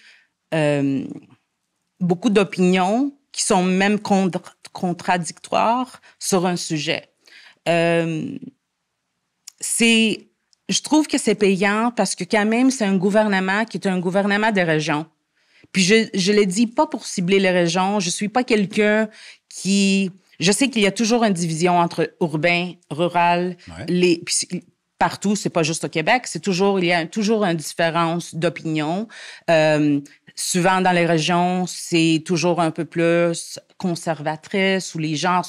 beaucoup d'opinions qui sont même contradictoires sur un sujet. Je trouve que c'est payant parce que quand même, c'est un gouvernement qui est un gouvernement des régions. Puis je le dis pas pour cibler les régions. Je suis pas quelqu'un qui... Je sais qu'il y a toujours une division entre urbain, rural. Ouais. partout, c'est pas juste au Québec, il y a toujours une différence d'opinion. Souvent, dans les régions, c'est toujours un peu plus conservatrice, où les gens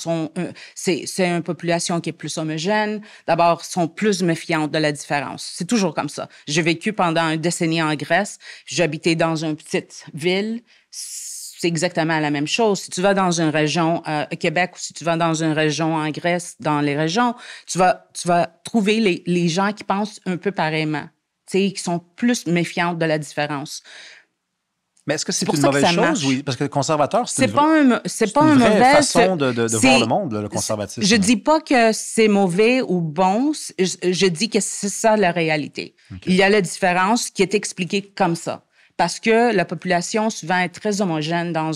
c'est une population qui est plus homogène. D'abord, sont plus méfiantes de la différence. C'est toujours comme ça. J'ai vécu pendant une décennie en Grèce. J'habitais dans une petite ville. C'est exactement la même chose. Si tu vas dans une région au Québec ou si tu vas dans une région en Grèce, dans les régions, tu vas trouver les gens qui pensent un peu pareillement, qui sont plus méfiantes de la différence. Mais est-ce que c'est une mauvaise chose? Oui, parce que le conservateur, c'est pas une vraie mauvaise façon de voir le monde, le conservatisme. Je dis pas que c'est mauvais ou bon. Je dis que c'est ça la réalité. Okay. Il y a la différence qui est expliquée comme ça. Parce que la population, souvent, est très homogène dans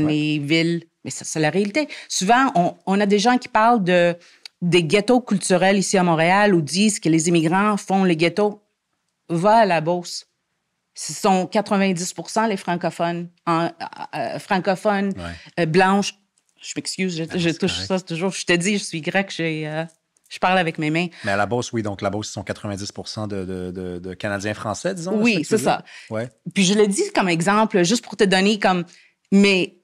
les villes. Mais ça, c'est la réalité. Souvent, on a des gens qui parlent des ghettos culturels ici à Montréal ou disent que les immigrants font les ghettos. Va à la Beauce. Ce sont 90% les francophones. Francophones, blanches. Je m'excuse, je touche ça toujours. Je te dis, je suis grecque, je parle avec mes mains. Mais à la Beauce, oui. Donc, la Beauce, ce sont 90% de Canadiens français, disons. Oui, c'est ça. Ouais. Puis, je le dis comme exemple, juste pour te donner mais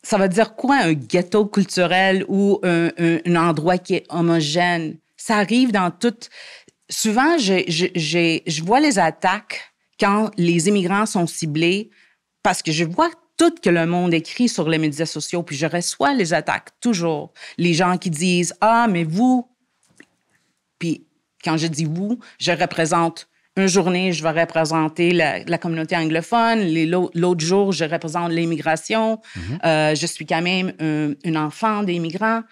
ça veut dire quoi un ghetto culturel ou un endroit qui est homogène? Ça arrive dans tout... Souvent, je vois les attaques quand les immigrants sont ciblés parce que je vois tout que le monde écrit sur les médias sociaux, puis je reçois les attaques, toujours. Les gens qui disent « Ah, mais vous... » Puis quand je dis « vous », je représente une journée, je vais représenter la communauté anglophone. L'autre jour, je représente l'immigration. Je suis quand même un enfant des immigrants.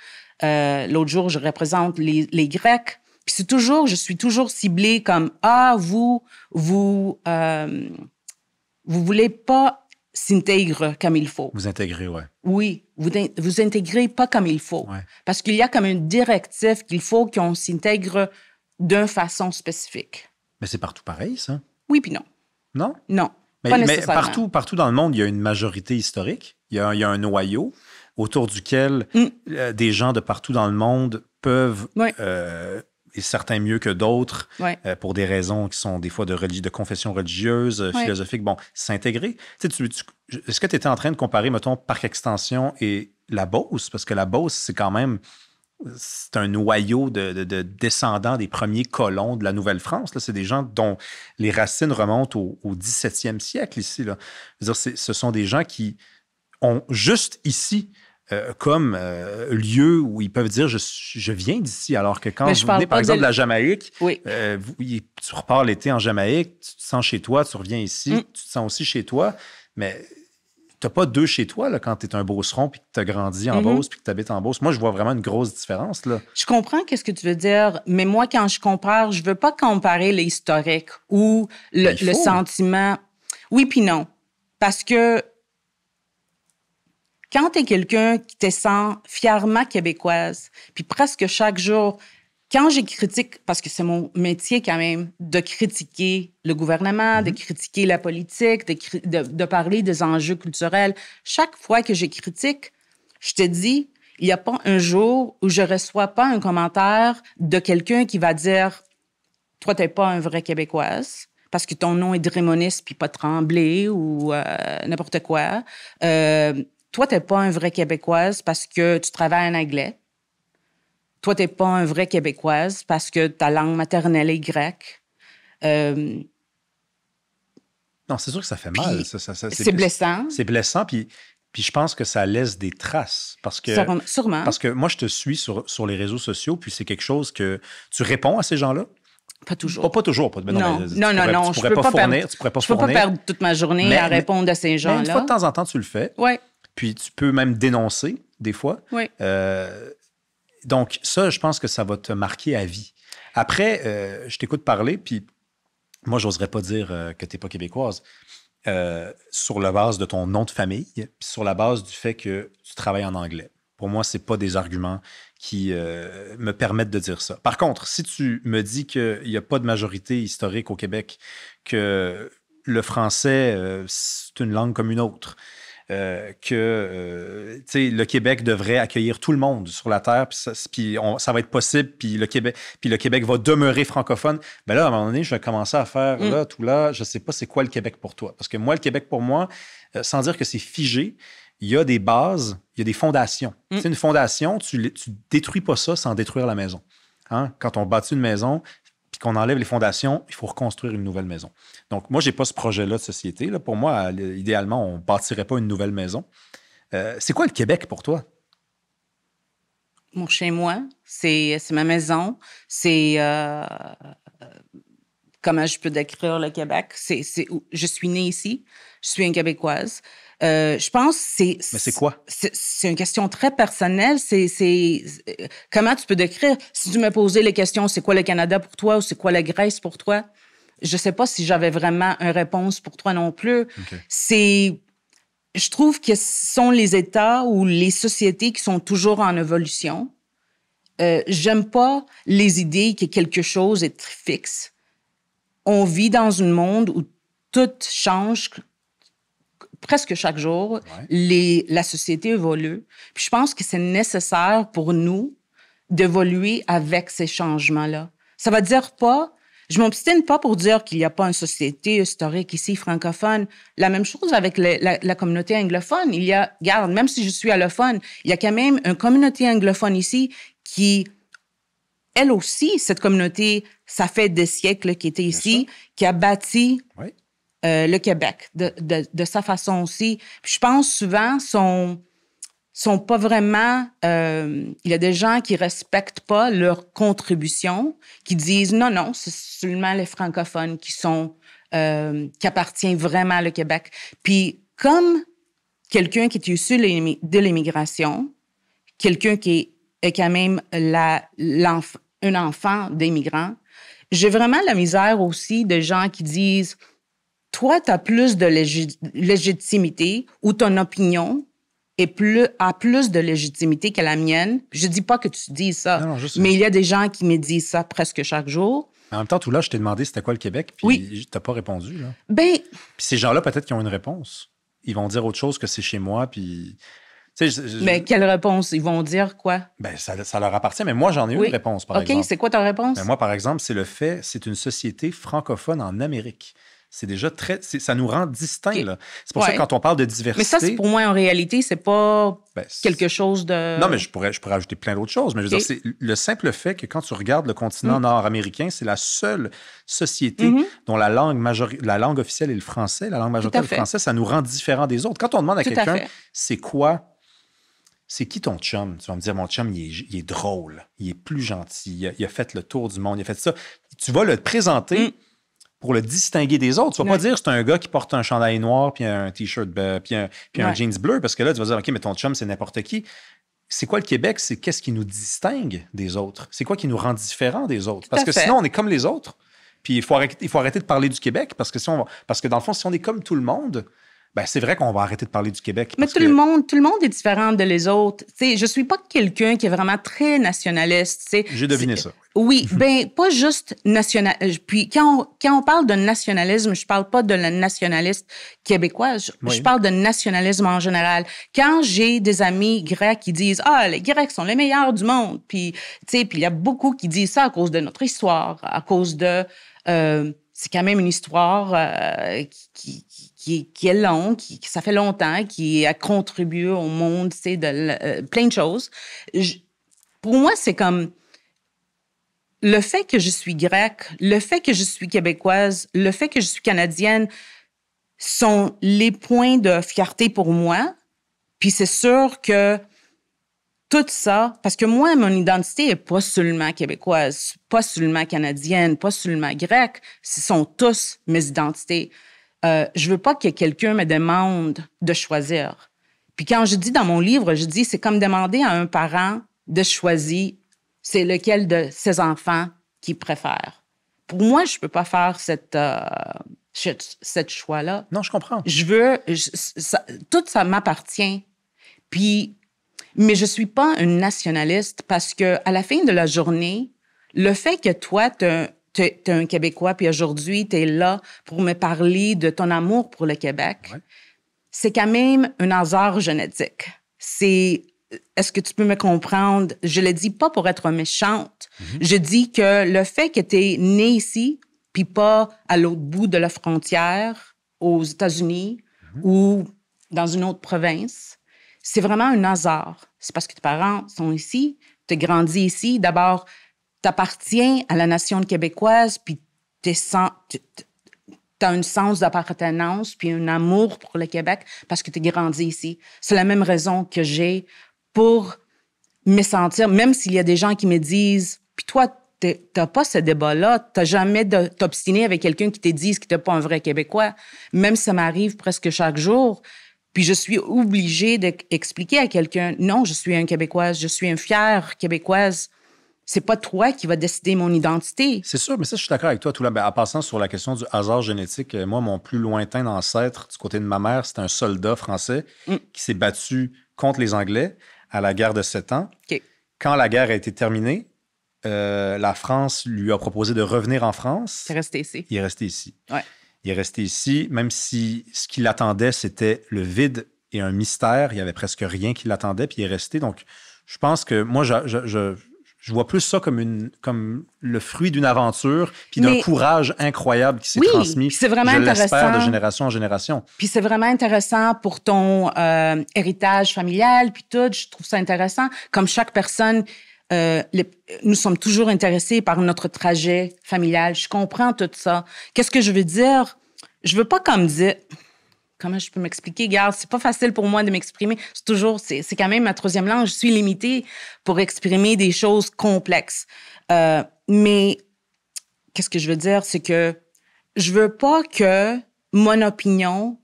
L'autre jour, je représente les Grecs. Puis je suis toujours ciblée comme « Ah, vous voulez pas s'intégrer comme il faut. » Vous intégrez, oui. Oui, vous intégrez pas comme il faut. Ouais. Parce qu'il y a comme une directive qu'il faut qu'on s'intègre d'une façon spécifique. Mais c'est partout pareil, ça? Oui, puis non. Non? Non, mais, pas nécessairement. Mais partout dans le monde, il y a une majorité historique. Il y a un noyau autour duquel des gens de partout dans le monde peuvent... et certains mieux que d'autres, pour des raisons qui sont des fois de confession religieuse, philosophique, s'intégrer. Est-ce que tu étais en train de comparer, mettons, Parc Extension et la Beauce? Parce que la Beauce, c'est un noyau de descendants des premiers colons de la Nouvelle-France. Là. C'est des gens dont les racines remontent au 17e siècle ici. Là. Je veux dire, ce sont des gens qui ont juste ici... comme lieu où ils peuvent dire je viens d'ici, alors que quand vous venez, par exemple, de la Jamaïque, tu repars l'été en Jamaïque, tu te sens chez toi, tu reviens ici, tu te sens aussi chez toi, mais tu n'as pas deux chez toi là, quand tu es un Beauceron puis que tu as grandi en Beauce puis que tu habites en Beauce. Moi, je vois vraiment une grosse différence. Là. Je comprends qu'est-ce que tu veux dire, mais moi, quand je compare, je ne veux pas comparer l'historique ou le sentiment. Oui puis non, parce que quand tu es quelqu'un qui te sent fièrement québécoise, puis presque chaque jour, quand j'ai critique, parce que c'est mon métier quand même, de critiquer le gouvernement, de critiquer la politique, de parler des enjeux culturels, chaque fois que je critique, je te dis, il n'y a pas un jour où je ne reçois pas un commentaire de quelqu'un qui va dire « Toi, tu n'es pas un vrai Québécoise ». Parce que ton nom est Drémonis puis pas Tremblay ou n'importe quoi. Toi, tu n'es pas un vrai Québécoise parce que tu travailles en anglais. Toi, tu n'es pas un vrai Québécoise parce que ta langue maternelle est grecque. Non, c'est sûr que ça fait mal. C'est blessant. C'est blessant, puis je pense que ça laisse des traces. Parce que, sûrement. Parce que moi, je te suis sur les réseaux sociaux, puis c'est quelque chose que tu réponds à ces gens-là. Pas toujours. Pas toujours. Non. Tu pourrais pas perdre toute ma journée à répondre à ces gens-là. Mais une fois de temps en temps, tu le fais. Oui. Puis tu peux même dénoncer, des fois. Oui. Donc, ça, je pense que ça va te marquer à vie. Après, je t'écoute parler, puis moi, j'oserais pas dire que tu n'es pas québécoise sur la base de ton nom de famille, puis sur la base du fait que tu travailles en anglais. Pour moi, ce n'est pas des arguments qui me permettent de dire ça. Par contre, si tu me dis qu'il n'y a pas de majorité historique au Québec, que le français, c'est une langue comme une autre, le Québec devrait accueillir tout le monde sur la terre, puis ça va être possible, puis le Québec va demeurer francophone. Ben là, à un moment donné, je vais commencer à faire je sais pas c'est quoi le Québec pour toi. Parce que moi, le Québec pour moi, sans dire que c'est figé, il y a des bases, il y a des fondations. Tu sais, une fondation, tu détruis pas ça sans détruire la maison. Hein? Quand on bâtit une maison, puis qu'on enlève les fondations, il faut reconstruire une nouvelle maison. Donc, moi, j'ai pas ce projet-là de société. Là. Pour moi, idéalement, on bâtirait pas une nouvelle maison. C'est quoi le Québec pour toi? Mon chez-moi, c'est ma maison. C'est comment je peux décrire le Québec? Je suis née ici. Je suis une Québécoise. Je pense que Mais c'est quoi? C'est une question très personnelle. Comment tu peux décrire? Si tu me posais les questions, c'est quoi le Canada pour toi ou c'est quoi la Grèce pour toi? Je sais pas si j'avais vraiment une réponse pour toi non plus. Okay. Je trouve que ce sont les États ou les sociétés qui sont toujours en évolution. J'aime pas les idées que quelque chose est fixe. On vit dans un monde où tout change presque chaque jour. Ouais. La société évolue. Puis je pense que c'est nécessaire pour nous d'évoluer avec ces changements-là. Ça va dire pas... Je m'obstine pas pour dire qu'il n'y a pas une société historique ici francophone. La même chose avec la communauté anglophone. Regarde, même si je suis allophone, il y a quand même une communauté anglophone ici qui, elle aussi, cette communauté, ça fait des siècles qu'elle était ici, qui a bâti le Québec de sa façon aussi. Puis je pense souvent sont pas vraiment... il y a des gens qui respectent pas leur contribution, qui disent non, c'est seulement les francophones qui appartiennent vraiment au Québec. Puis comme quelqu'un qui est issu de l'immigration, quelqu'un qui est quand même un enfant d'immigrants, j'ai vraiment la misère aussi de gens qui disent toi, tu as plus de légitimité ou ton opinion a plus de légitimité que la mienne. Je dis pas que tu dis ça, mais il y a des gens qui me disent ça presque chaque jour. En même temps, tout là, je t'ai demandé c'était quoi le Québec, puis t'as pas répondu. Là. Puis ces gens-là, peut-être qu'ils ont une réponse. Ils vont dire autre chose que c'est chez moi, puis... Mais quelle réponse? Ils vont dire quoi? Ben, ça leur appartient, mais moi, j'en ai une réponse, par exemple. OK, c'est quoi ta réponse? Ben, moi, par exemple, c'est une société francophone en Amérique. C'est déjà ça nous rend distincts. Okay. C'est pour ça que quand on parle de diversité... Mais ça, c'est pour moi, en réalité, c'est pas quelque chose de... Non, mais je pourrais ajouter plein d'autres choses. Mais je veux dire, c'est le simple fait que quand tu regardes le continent nord-américain, c'est la seule société dont la langue officielle est le français. La langue majoritaire est le français. Ça nous rend différents des autres. Quand on demande à quelqu'un, c'est quoi... C'est qui ton chum? Tu vas me dire, mon chum, il est drôle, il est plus gentil, il a fait le tour du monde, il a fait ça. Tu vas le présenter pour le distinguer des autres. Tu vas pas dire, c'est un gars qui porte un chandail noir, puis un T-shirt, puis un jeans bleu, parce que là, tu vas dire, OK, mais ton chum, c'est n'importe qui. C'est quoi le Québec? C'est qu'est-ce qui nous distingue des autres? C'est quoi qui nous rend différents des autres? Parce que sinon, on est comme les autres. Puis il faut arrêter de parler du Québec, parce que dans le fond, si on est comme tout le monde... Ben, c'est vrai qu'on va arrêter de parler du Québec. Mais tout le monde est différent de les autres. T'sais, je suis pas quelqu'un qui est vraiment très nationaliste. T'sais. J'ai deviné ça. Oui, ben pas juste national. Puis quand on parle de nationalisme, je parle pas de la nationaliste québécoise. Je parle de nationalisme en général. Quand j'ai des amis grecs qui disent les Grecs sont les meilleurs du monde, puis il y a beaucoup qui disent ça à cause de notre histoire, à cause de c'est quand même une histoire qui est longue, qui ça fait longtemps, qui a contribué au monde, plein de choses. Pour moi, c'est comme le fait que je suis grecque, le fait que je suis québécoise, le fait que je suis canadienne sont les points de fierté pour moi. Puis c'est sûr que tout ça, parce que moi, mon identité est pas seulement québécoise, pas seulement canadienne, pas seulement grecque, ce sont tous mes identités. Je veux pas que quelqu'un me demande de choisir. Puis quand je dis dans mon livre, je dis c'est comme demander à un parent de choisir c'est lequel de ses enfants qu'il préfère. Pour moi, je peux pas faire cette choix-là. Non, je comprends. Tout ça m'appartient. Mais je suis pas une nationaliste parce que à la fin de la journée, le fait que toi, t'es un Québécois, puis aujourd'hui, t'es là pour me parler de ton amour pour le Québec. Ouais. c'est quand même un hasard génétique. Est-ce que tu peux me comprendre? Je le dis pas pour être méchante. Je dis que le fait que tu es né ici, puis pas à l'autre bout de la frontière, aux États-Unis ou dans une autre province, c'est vraiment un hasard. C'est parce que tes parents sont ici, tu as grandi ici. D'abord, tu appartiens à la nation québécoise, puis tu as un sens d'appartenance, puis un amour pour le Québec parce que tu as grandi ici. C'est la même raison que j'ai pour me sentir, même s'il y a des gens qui me disent, puis toi, t'as pas ce débat-là, t'as jamais de t'obstiner avec quelqu'un qui te dise que t'es pas un vrai Québécois. Même si ça m'arrive presque chaque jour, puis je suis obligée d'expliquer à quelqu'un, non, je suis un Québécoise, je suis une fière Québécoise. C'est pas toi qui va décider mon identité. C'est sûr, mais ça, je suis d'accord avec toi, Toula. Ben, en passant sur la question du hasard génétique, moi, mon plus lointain ancêtre, du côté de ma mère, c'était un soldat français qui s'est battu contre les Anglais à la guerre de 7 ans. Okay. Quand la guerre a été terminée, la France lui a proposé de revenir en France. Il est resté ici. Il est resté ici. Ouais. Il est resté ici, même si ce qui l'attendait, c'était le vide et un mystère. Il n'y avait presque rien qui l'attendait, puis il est resté. Donc, je pense que moi, je vois plus ça comme le fruit d'une aventure puis d'un courage incroyable qui s'est transmis, c'est vraiment je intéressant, l'espère, de génération en génération. Puis c'est vraiment intéressant pour ton héritage familial, puis tout. Je trouve ça intéressant. Comme chaque personne, nous sommes toujours intéressés par notre trajet familial. Je comprends tout ça. Qu'est-ce que je veux dire? Je veux pas comme dire... Comment je peux m'expliquer? Regarde, c'est pas facile pour moi de m'exprimer. C'est quand même ma troisième langue. Je suis limitée pour exprimer des choses complexes. Mais qu'est-ce que je veux dire? C'est que je veux pas que mon opinion,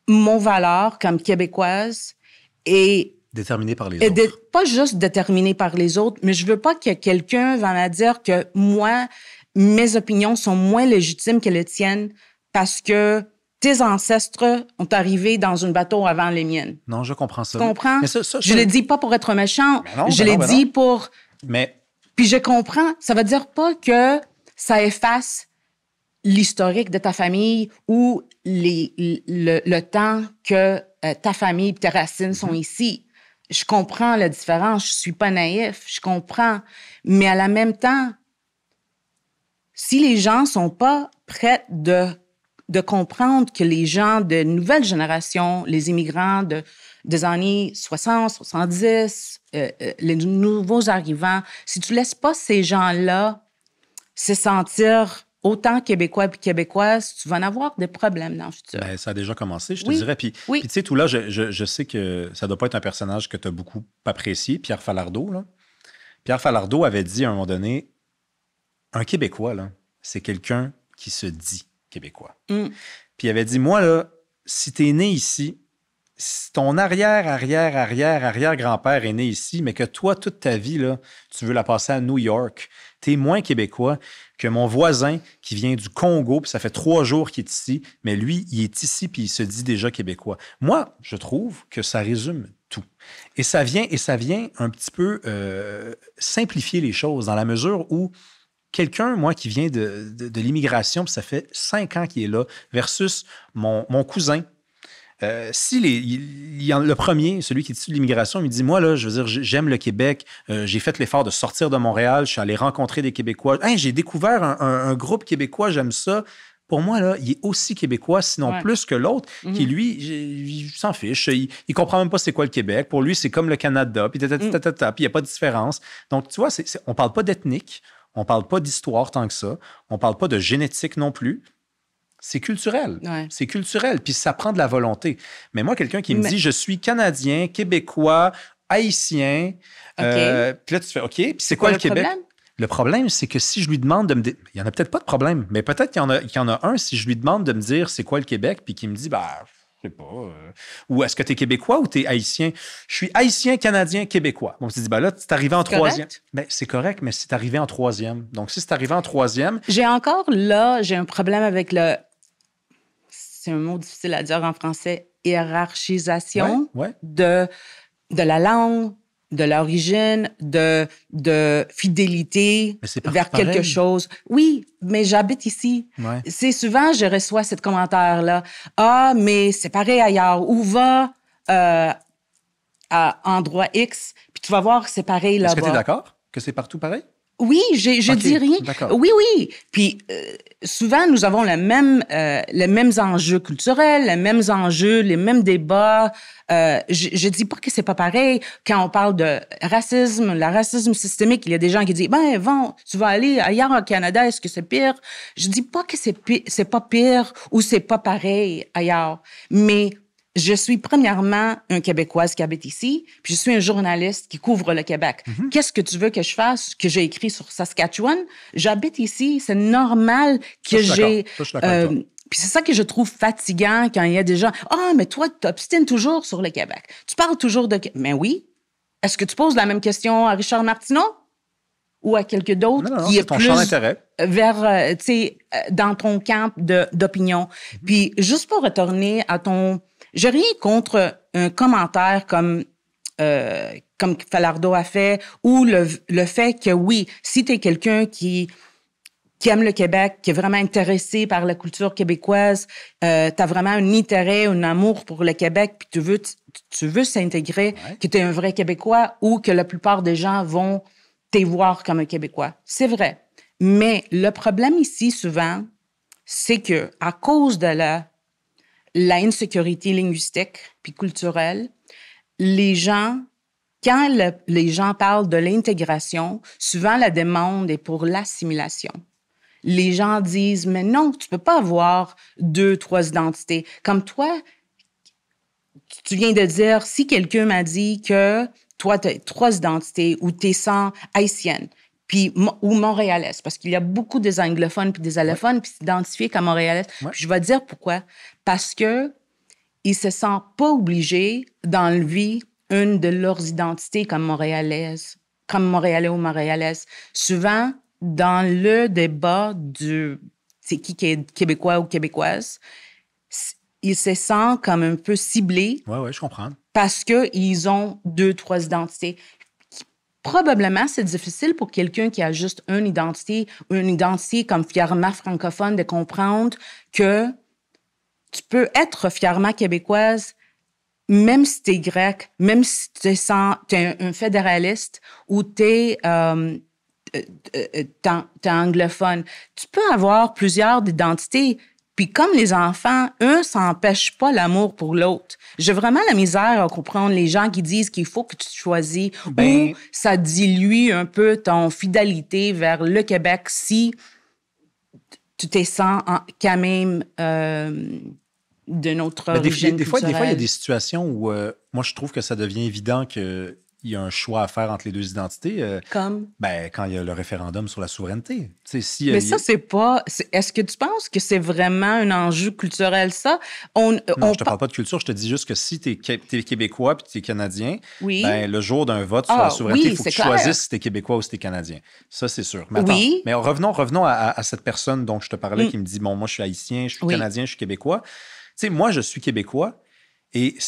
mon valeur comme Québécoise est déterminée par les autres. Pas juste déterminée par les autres, mais je veux pas que quelqu'un va me dire que moi, mes opinions sont moins légitimes que les tiennes parce que tes ancêtres ont arrivé dans un bateau avant les miennes. Non, je comprends ça. Tu comprends? Mais je le dis pas pour être méchant. Non, je le dis pour... Mais... Puis je comprends. Ça veut dire pas que ça efface l'historique de ta famille ou le temps que ta famille et tes racines sont ici. Je comprends la différence. Je suis pas naïf. Je comprends. Mais à la même temps, si les gens sont pas prêts de comprendre que les gens de nouvelle génération, les immigrants des années 60, 70, les nouveaux arrivants, si tu laisses pas ces gens-là se sentir autant Québécois et Québécoises, tu vas en avoir des problèmes dans le futur. Ben, ça a déjà commencé, je te dirais. Puis tu sais, tout là, je sais que ça doit pas être un personnage que tu as beaucoup apprécié, Pierre Falardeau. Là. Pierre Falardeau avait dit à un moment donné, un Québécois, là, c'est quelqu'un qui se dit Québécois. Puis il avait dit, moi, là, si t'es né ici, si ton arrière-grand-père est né ici, mais que toi, toute ta vie, là, tu veux la passer à New York, t'es moins Québécois que mon voisin qui vient du Congo, puis ça fait 3 jours qu'il est ici, mais lui, il est ici, puis il se dit déjà Québécois. Moi, je trouve que ça résume tout. Et ça vient un petit peu simplifier les choses dans la mesure où quelqu'un, moi, qui vient de l'immigration, puis ça fait 5 ans qu'il est là, versus mon cousin. Le premier, celui qui est issu de l'immigration, il me dit, moi, là, je veux dire, j'aime le Québec, j'ai fait l'effort de sortir de Montréal, je suis allé rencontrer des Québécois. Hey, j'ai découvert un groupe québécois, j'aime ça. Pour moi, là, il est aussi québécois, sinon plus que l'autre, qui, lui, il s'en fiche. Il comprend même pas c'est quoi le Québec. Pour lui, c'est comme le Canada, puis il n'y a pas de différence. Donc, tu vois, on parle pas d'ethnique, on parle pas d'histoire tant que ça, on parle pas de génétique non plus. C'est culturel. Ouais. C'est culturel. Puis ça prend de la volonté. Mais moi, quelqu'un qui me dit, je suis Canadien, Québécois, Haïtien. Puis là, tu fais, OK. Puis c'est quoi le Québec? Problème? Le problème, c'est que si je lui demande de me dire... Il n'y en a peut-être pas de problème, mais peut-être qu'il y en a un si je lui demande de me dire c'est quoi le Québec, puis qu'il me dit, je sais pas. Ou est-ce que tu es Québécois ou tu es Haïtien? Je suis Haïtien, Canadien, Québécois. Donc, tu dis, là, c'est arrivé en troisième. Ben, c'est correct, mais c'est arrivé en troisième. Donc, si c'est arrivé en troisième... J'ai un problème avec c'est un mot difficile à dire en français, hiérarchisation de la langue, de l'origine, de fidélité vers quelque pareil. chose. Oui, mais j'habite ici. Ouais. C'est souvent, je reçois ce commentaire-là. Ah, mais c'est pareil ailleurs. Ou va à endroit X, puis tu vas voir que c'est pareil là-bas. Est-ce que tu es d'accord que c'est partout pareil? Oui, je dis rien. D'accord. Oui, oui. Puis souvent, nous avons les mêmes enjeux culturels, les mêmes enjeux, les mêmes débats. Je dis pas que c'est pas pareil. Quand on parle de racisme, le racisme systémique, il y a des gens qui disent, ben, tu vas aller ailleurs au Canada, est-ce que c'est pire? Je dis pas que c'est pas pire ou c'est pas pareil ailleurs. Mais je suis premièrement une Québécoise qui habite ici, puis je suis un journaliste qui couvre le Québec. Mm-hmm. Qu'est-ce que tu veux que je fasse, que j'ai écrit sur Saskatchewan? J'habite ici, c'est normal que j'ai... Puis c'est ça que je trouve fatigant quand il y a des gens, « Ah, mais toi, tu t'obstines toujours sur le Québec. Tu parles toujours de... » Mais oui. Est-ce que tu poses la même question à Richard Martineau? Ou à quelqu'un d'autre qui est ton plus champ d'intérêt. vers, tu sais, dans ton camp d'opinion. Mm-hmm. Puis juste pour retourner à ton... J'ai rien contre un commentaire comme Falardeau a fait, ou le fait que, oui, si tu es quelqu'un qui aime le Québec, qui est vraiment intéressé par la culture québécoise, tu as vraiment un intérêt, un amour pour le Québec, puis tu veux s'intégrer, que tu es un vrai Québécois, ou que la plupart des gens vont te voir comme un Québécois. C'est vrai. Mais le problème ici, souvent, c'est que à cause de la insécurité linguistique puis culturelle, les gens, quand les gens parlent de l'intégration, souvent la demande est pour l'assimilation. Les gens disent, mais non, tu peux pas avoir 2, 3 identités. Comme toi, tu viens de dire, si quelqu'un m'a dit que toi, tu as 3 identités ou tu es 100 haïtienne, puis ou montréalaise, parce qu'il y a beaucoup des anglophones puis des allophones, puis s'identifier comme montréalaise. Puis je vais te dire pourquoi. Parce que ils se sentent pas obligés d'enlever une de leurs identités comme montréalaise, comme montréalais ou montréalaise. Souvent, dans le débat du c'est qui est québécois ou québécoise, ils se sentent comme un peu ciblés. Oui, je comprends. Parce qu'ils ont 2, 3 identités. Probablement, c'est difficile pour quelqu'un qui a juste une identité comme fièrement francophone de comprendre que tu peux être fièrement québécoise même si t'es grec, même si t'es un fédéraliste ou t'es anglophone. Tu peux avoir plusieurs identités. Puis comme les enfants, eux, ça n'empêche pas l'amour pour l'autre. J'ai vraiment la misère à comprendre les gens qui disent qu'il faut que tu choisis ou ça dilue un peu ton fidélité vers le Québec si tu te sens quand même de notre origine des fois, il y a des culturelle. situations où moi, je trouve que ça devient évident que il y a un choix à faire entre les deux identités. Comme? Quand il y a le référendum sur la souveraineté. Mais ça, c'est pas... Est-ce que tu penses que c'est vraiment un enjeu culturel, ça? Non, je te parle pas de culture. Je te dis juste que si tu es Québécois puis tu es Canadien, le jour d'un vote sur la souveraineté, il faut que tu choisisses si tu es Québécois ou si tu es Canadien. Ça, c'est sûr. Mais attends, mais revenons à cette personne dont je te parlais qui me dit, bon, moi, je suis haïtien, je suis Canadien, je suis Québécois. Tu sais, moi, je suis Québécois. Et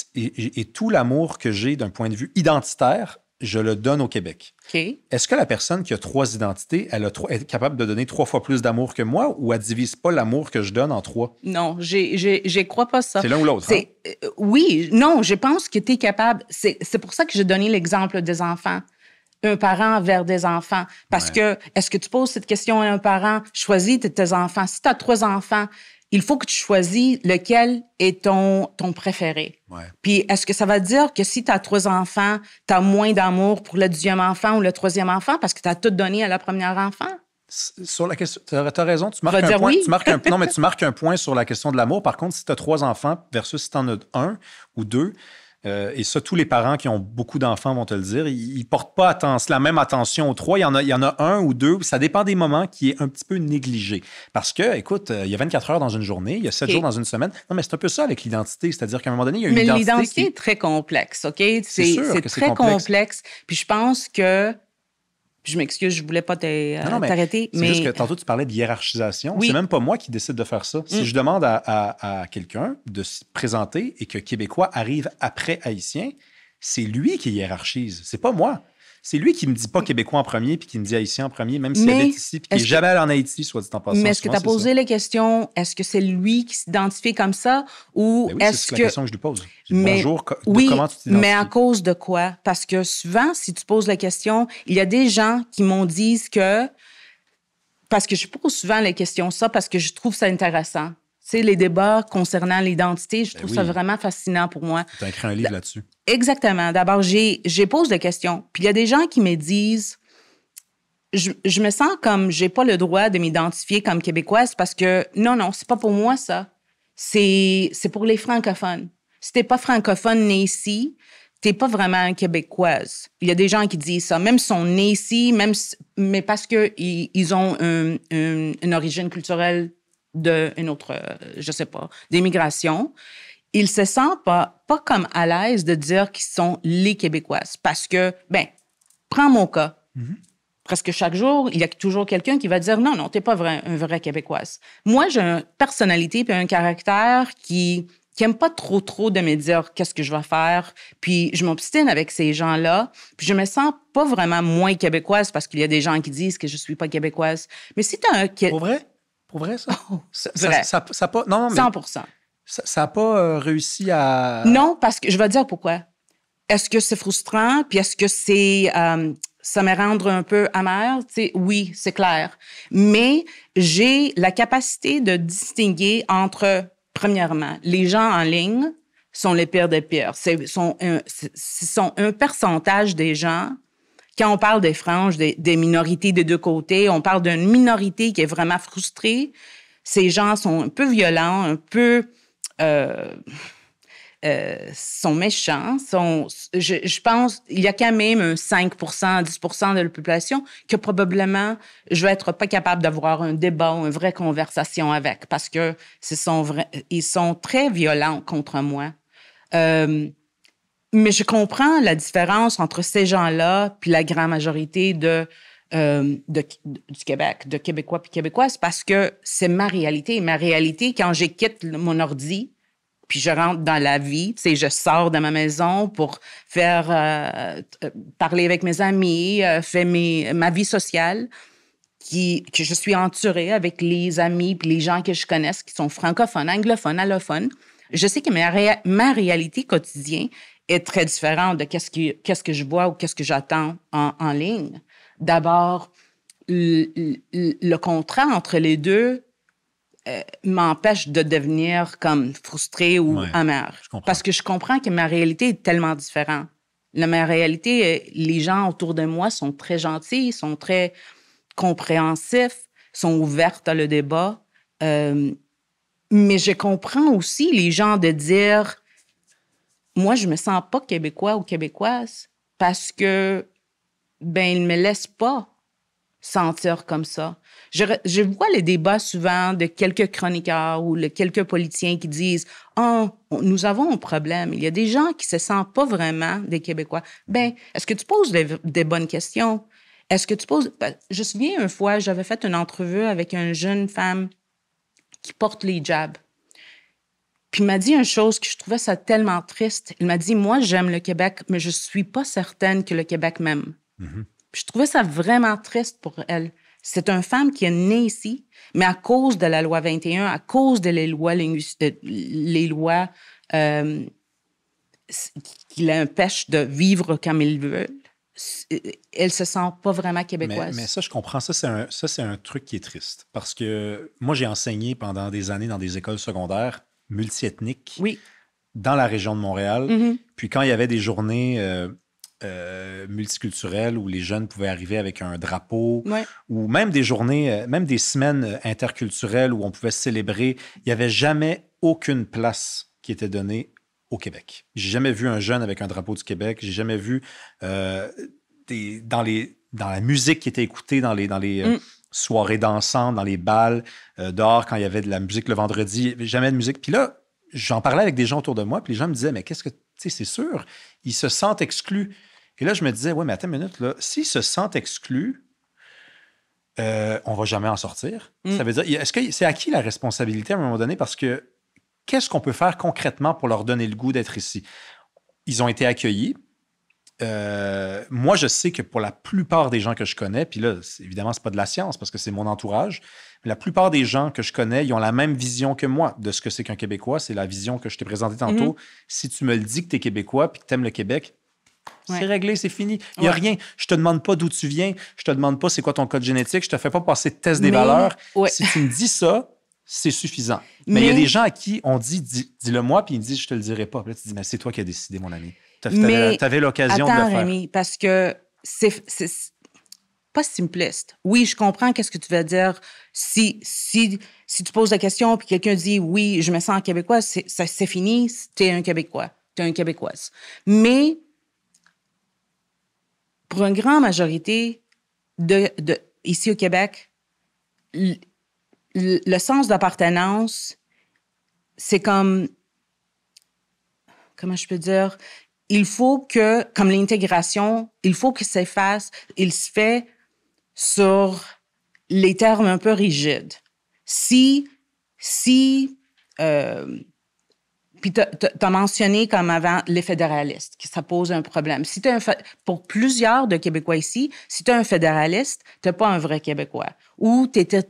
tout l'amour que j'ai d'un point de vue identitaire, je le donne au Québec. Okay. Est-ce que la personne qui a 3 identités, elle est capable de donner 3 fois plus d'amour que moi ou elle ne divise pas l'amour que je donne en 3? Non, je crois pas ça. C'est l'un ou l'autre. Oui, non, je pense que tu es capable. C'est pour ça que j'ai donné l'exemple des enfants. Un parent vers des enfants. Parce que, est-ce que tu poses cette question à un parent? Choisis tes enfants. Si tu as 3 enfants, il faut que tu choisis lequel est ton préféré. Ouais. Puis, est-ce que ça va dire que si tu as 3 enfants, tu as moins d'amour pour le 2e enfant ou le 3e enfant parce que tu as tout donné à la première enfant? Sur la question, tu as raison, tu marques un point. Oui. Non, mais tu marques un point sur la question de l'amour. Par contre, si tu as 3 enfants versus si tu en as 1 ou 2, et ça, tous les parents qui ont beaucoup d'enfants vont te le dire, ils portent pas la même attention aux 3. Il y en a 1 ou 2. Ça dépend des moments qui est un petit peu négligé. Parce que, écoute, il y a 24 heures dans une journée, il y a 7 jours dans une semaine. Non, mais c'est un peu ça avec l'identité. C'est-à-dire qu'à un moment donné, il y a une identité. Mais l'identité est très complexe, OK? C'est très complexe. Puis je pense que... Je m'excuse, je voulais pas t'arrêter. C'est juste que tantôt, tu parlais de hiérarchisation. Oui. C'est même pas moi qui décide de faire ça. Si je demande à quelqu'un de se présenter et que Québécois arrive après Haïtien, c'est lui qui hiérarchise. C'est pas moi. C'est lui qui me dit pas québécois en premier puis qui me dit haïtien en premier, même s'il habite ici puis qu'il n'est jamais allé en Haïti, soit dit en passant. Mais est-ce que tu as posé les questions? Est-ce que c'est lui qui s'identifie comme ça? Ou oui, c'est la question que je lui pose. Bonjour, oui, comment tu t'identifies? Mais à cause de quoi? Parce que souvent, si tu poses la question, il y a des gens qui m'ont dit que... Parce que je pose souvent les questions ça parce que je trouve ça intéressant. Tu sais, les débats concernant l'identité, je trouve ça vraiment fascinant pour moi. Tu as écrit un livre là-dessus. Exactement. D'abord, j'ai posé des questions. Puis il y a des gens qui me disent, je me sens comme j'ai pas le droit de m'identifier comme québécoise parce que non, c'est pas pour moi ça. C'est pour les francophones. Si t'es pas francophone né ici, t'es pas vraiment une québécoise. Il y a des gens qui disent ça, même s'ils sont nés ici, mais parce que ils ont une origine culturelle d'une autre, je sais pas, d'immigration. Ils se sentent pas comme à l'aise de dire qu'ils sont les Québécoises. Parce que, prends mon cas. Mm-hmm. Presque chaque jour, il y a toujours quelqu'un qui va dire « Non, t'es pas un vrai Québécoise. » Moi, j'ai une personnalité et un caractère qui aime pas trop de me dire qu'est-ce que je vais faire. Puis je m'obstine avec ces gens-là. Puis je me sens pas vraiment moins québécoise parce qu'il y a des gens qui disent que je suis pas québécoise. Mais si t'as un... Pour vrai? Pour vrai, ça? Oh, vrai. Ça pas... Non, mais... 100%. Ça n'a pas réussi à... Non, parce que je vais te dire pourquoi. Est-ce que c'est frustrant? Puis est-ce que c'est... ça me rend un peu amère? T'sais, oui, c'est clair. Mais j'ai la capacité de distinguer entre, premièrement, les gens en ligne sont les pires des pires. Ce sont un pourcentage des gens... Quand on parle des franges, des minorités des deux côtés, on parle d'une minorité qui est vraiment frustrée. Ces gens sont un peu violents, un peu... sont méchants. Je pense il y a quand même un 5 10 de la population que probablement je vais être pas capable d'avoir un débat ou une vraie conversation avec parce que ils sont très violents contre moi. Mais je comprends la différence entre ces gens-là puis la grande majorité du Québec, de Québécois puis Québécoises, parce que c'est ma réalité. Ma réalité, quand je quitte mon ordi, puis je rentre dans la vie, tu sais, je sors de ma maison pour faire parler avec mes amis, faire ma vie sociale, que je suis entourée avec les amis puis les gens que je connais qui sont francophones, anglophones, allophones. Je sais que ma réalité quotidienne est très différente de qu'est-ce que je vois ou qu'est-ce que j'attends en ligne. D'abord, le contrat entre les deux m'empêche de devenir comme frustrée ou amère. Parce que je comprends que ma réalité est tellement différente. Ma réalité, les gens autour de moi sont très gentils, sont très compréhensifs, sont ouverts à le débat. Mais je comprends aussi les gens de dire moi, je me sens pas québécois ou québécoise parce que, ils me laissent pas sentir comme ça. Je vois les débats souvent de quelques chroniqueurs ou quelques politiciens qui disent « nous avons un problème. Il y a des gens qui se sentent pas vraiment des Québécois. » Est-ce que tu poses des bonnes questions? Est-ce que tu poses... Je me souviens une fois, j'avais fait une entrevue avec une jeune femme qui porte les hijabs. Puis il m'a dit une chose que je trouvais ça tellement triste. Il m'a dit « Moi, j'aime le Québec, mais je suis pas certaine que le Québec m'aime. Mm-hmm. » Puis je trouvais ça vraiment triste pour elle. C'est une femme qui est née ici, mais à cause de la loi 21, à cause de les lois qui l'empêchent de vivre comme ils veulent, elle se sent pas vraiment québécoise. Mais ça, je comprends. Ça, c'est un truc qui est triste. Parce que moi, j'ai enseigné pendant des années dans des écoles secondaires multiethniques dans la région de Montréal. Mm-hmm. Puis quand il y avait des journées multiculturelles où les jeunes pouvaient arriver avec un drapeau, ou même des journées, même des semaines interculturelles où on pouvait célébrer, il n'y avait jamais aucune place qui était donnée au Québec. J'ai jamais vu un jeune avec un drapeau du Québec. J'ai jamais vu dans la musique qui était écoutée dans les soirées dansantes, dans les bals, dehors, quand il y avait de la musique le vendredi, il n'y avait jamais de musique. Puis là, j'en parlais avec des gens autour de moi, puis les gens me disaient, mais qu'est-ce que, tu sais, c'est sûr, ils se sentent exclus. Et là, je me disais, ouais, mais attends une minute, là, s'ils se sentent exclus, on ne va jamais en sortir. Ça veut dire, est-ce que c'est à qui la responsabilité à un moment donné? Parce que qu'est-ce qu'on peut faire concrètement pour leur donner le goût d'être ici? Ils ont été accueillis. moi, je sais que pour la plupart des gens que je connais, puis là, évidemment, c'est pas de la science parce que c'est mon entourage, mais la plupart des gens que je connais, ils ont la même vision que moi de ce que c'est qu'un Québécois. C'est la vision que je t'ai présentée tantôt. Si tu me le dis que tu es Québécois puis que tu aimes le Québec, c'est réglé, c'est fini. Il n'y a rien. Je te demande pas d'où tu viens. Je te demande pas c'est quoi ton code génétique. Je te fais pas passer de test des valeurs. Si tu me dis ça, c'est suffisant. Mais il y a des gens à qui on dit, dis-le moi, puis ils me disent, je te le dirai pas. Puis là, tu dis, mais c'est toi qui as décidé, mon ami. Tu avais l'occasion de le faire. Rémi, parce que c'est pas simpliste. Oui, je comprends qu'est-ce que tu veux dire. Si tu poses la question puis quelqu'un dit oui, je me sens québécois, c'est fini, t'es un Québécois, t'es une Québécoise. Mais pour une grande majorité ici au Québec, le sens d'appartenance, c'est comme, comment je peux dire, il faut que, comme l'intégration, il faut que ça il se fait sur les termes un peu rigides. Puis t'as mentionné comme avant les fédéralistes, que ça pose un problème. Si pour plusieurs de Québécois ici, si tu es un fédéraliste, t'es pas un vrai Québécois. Ou t'es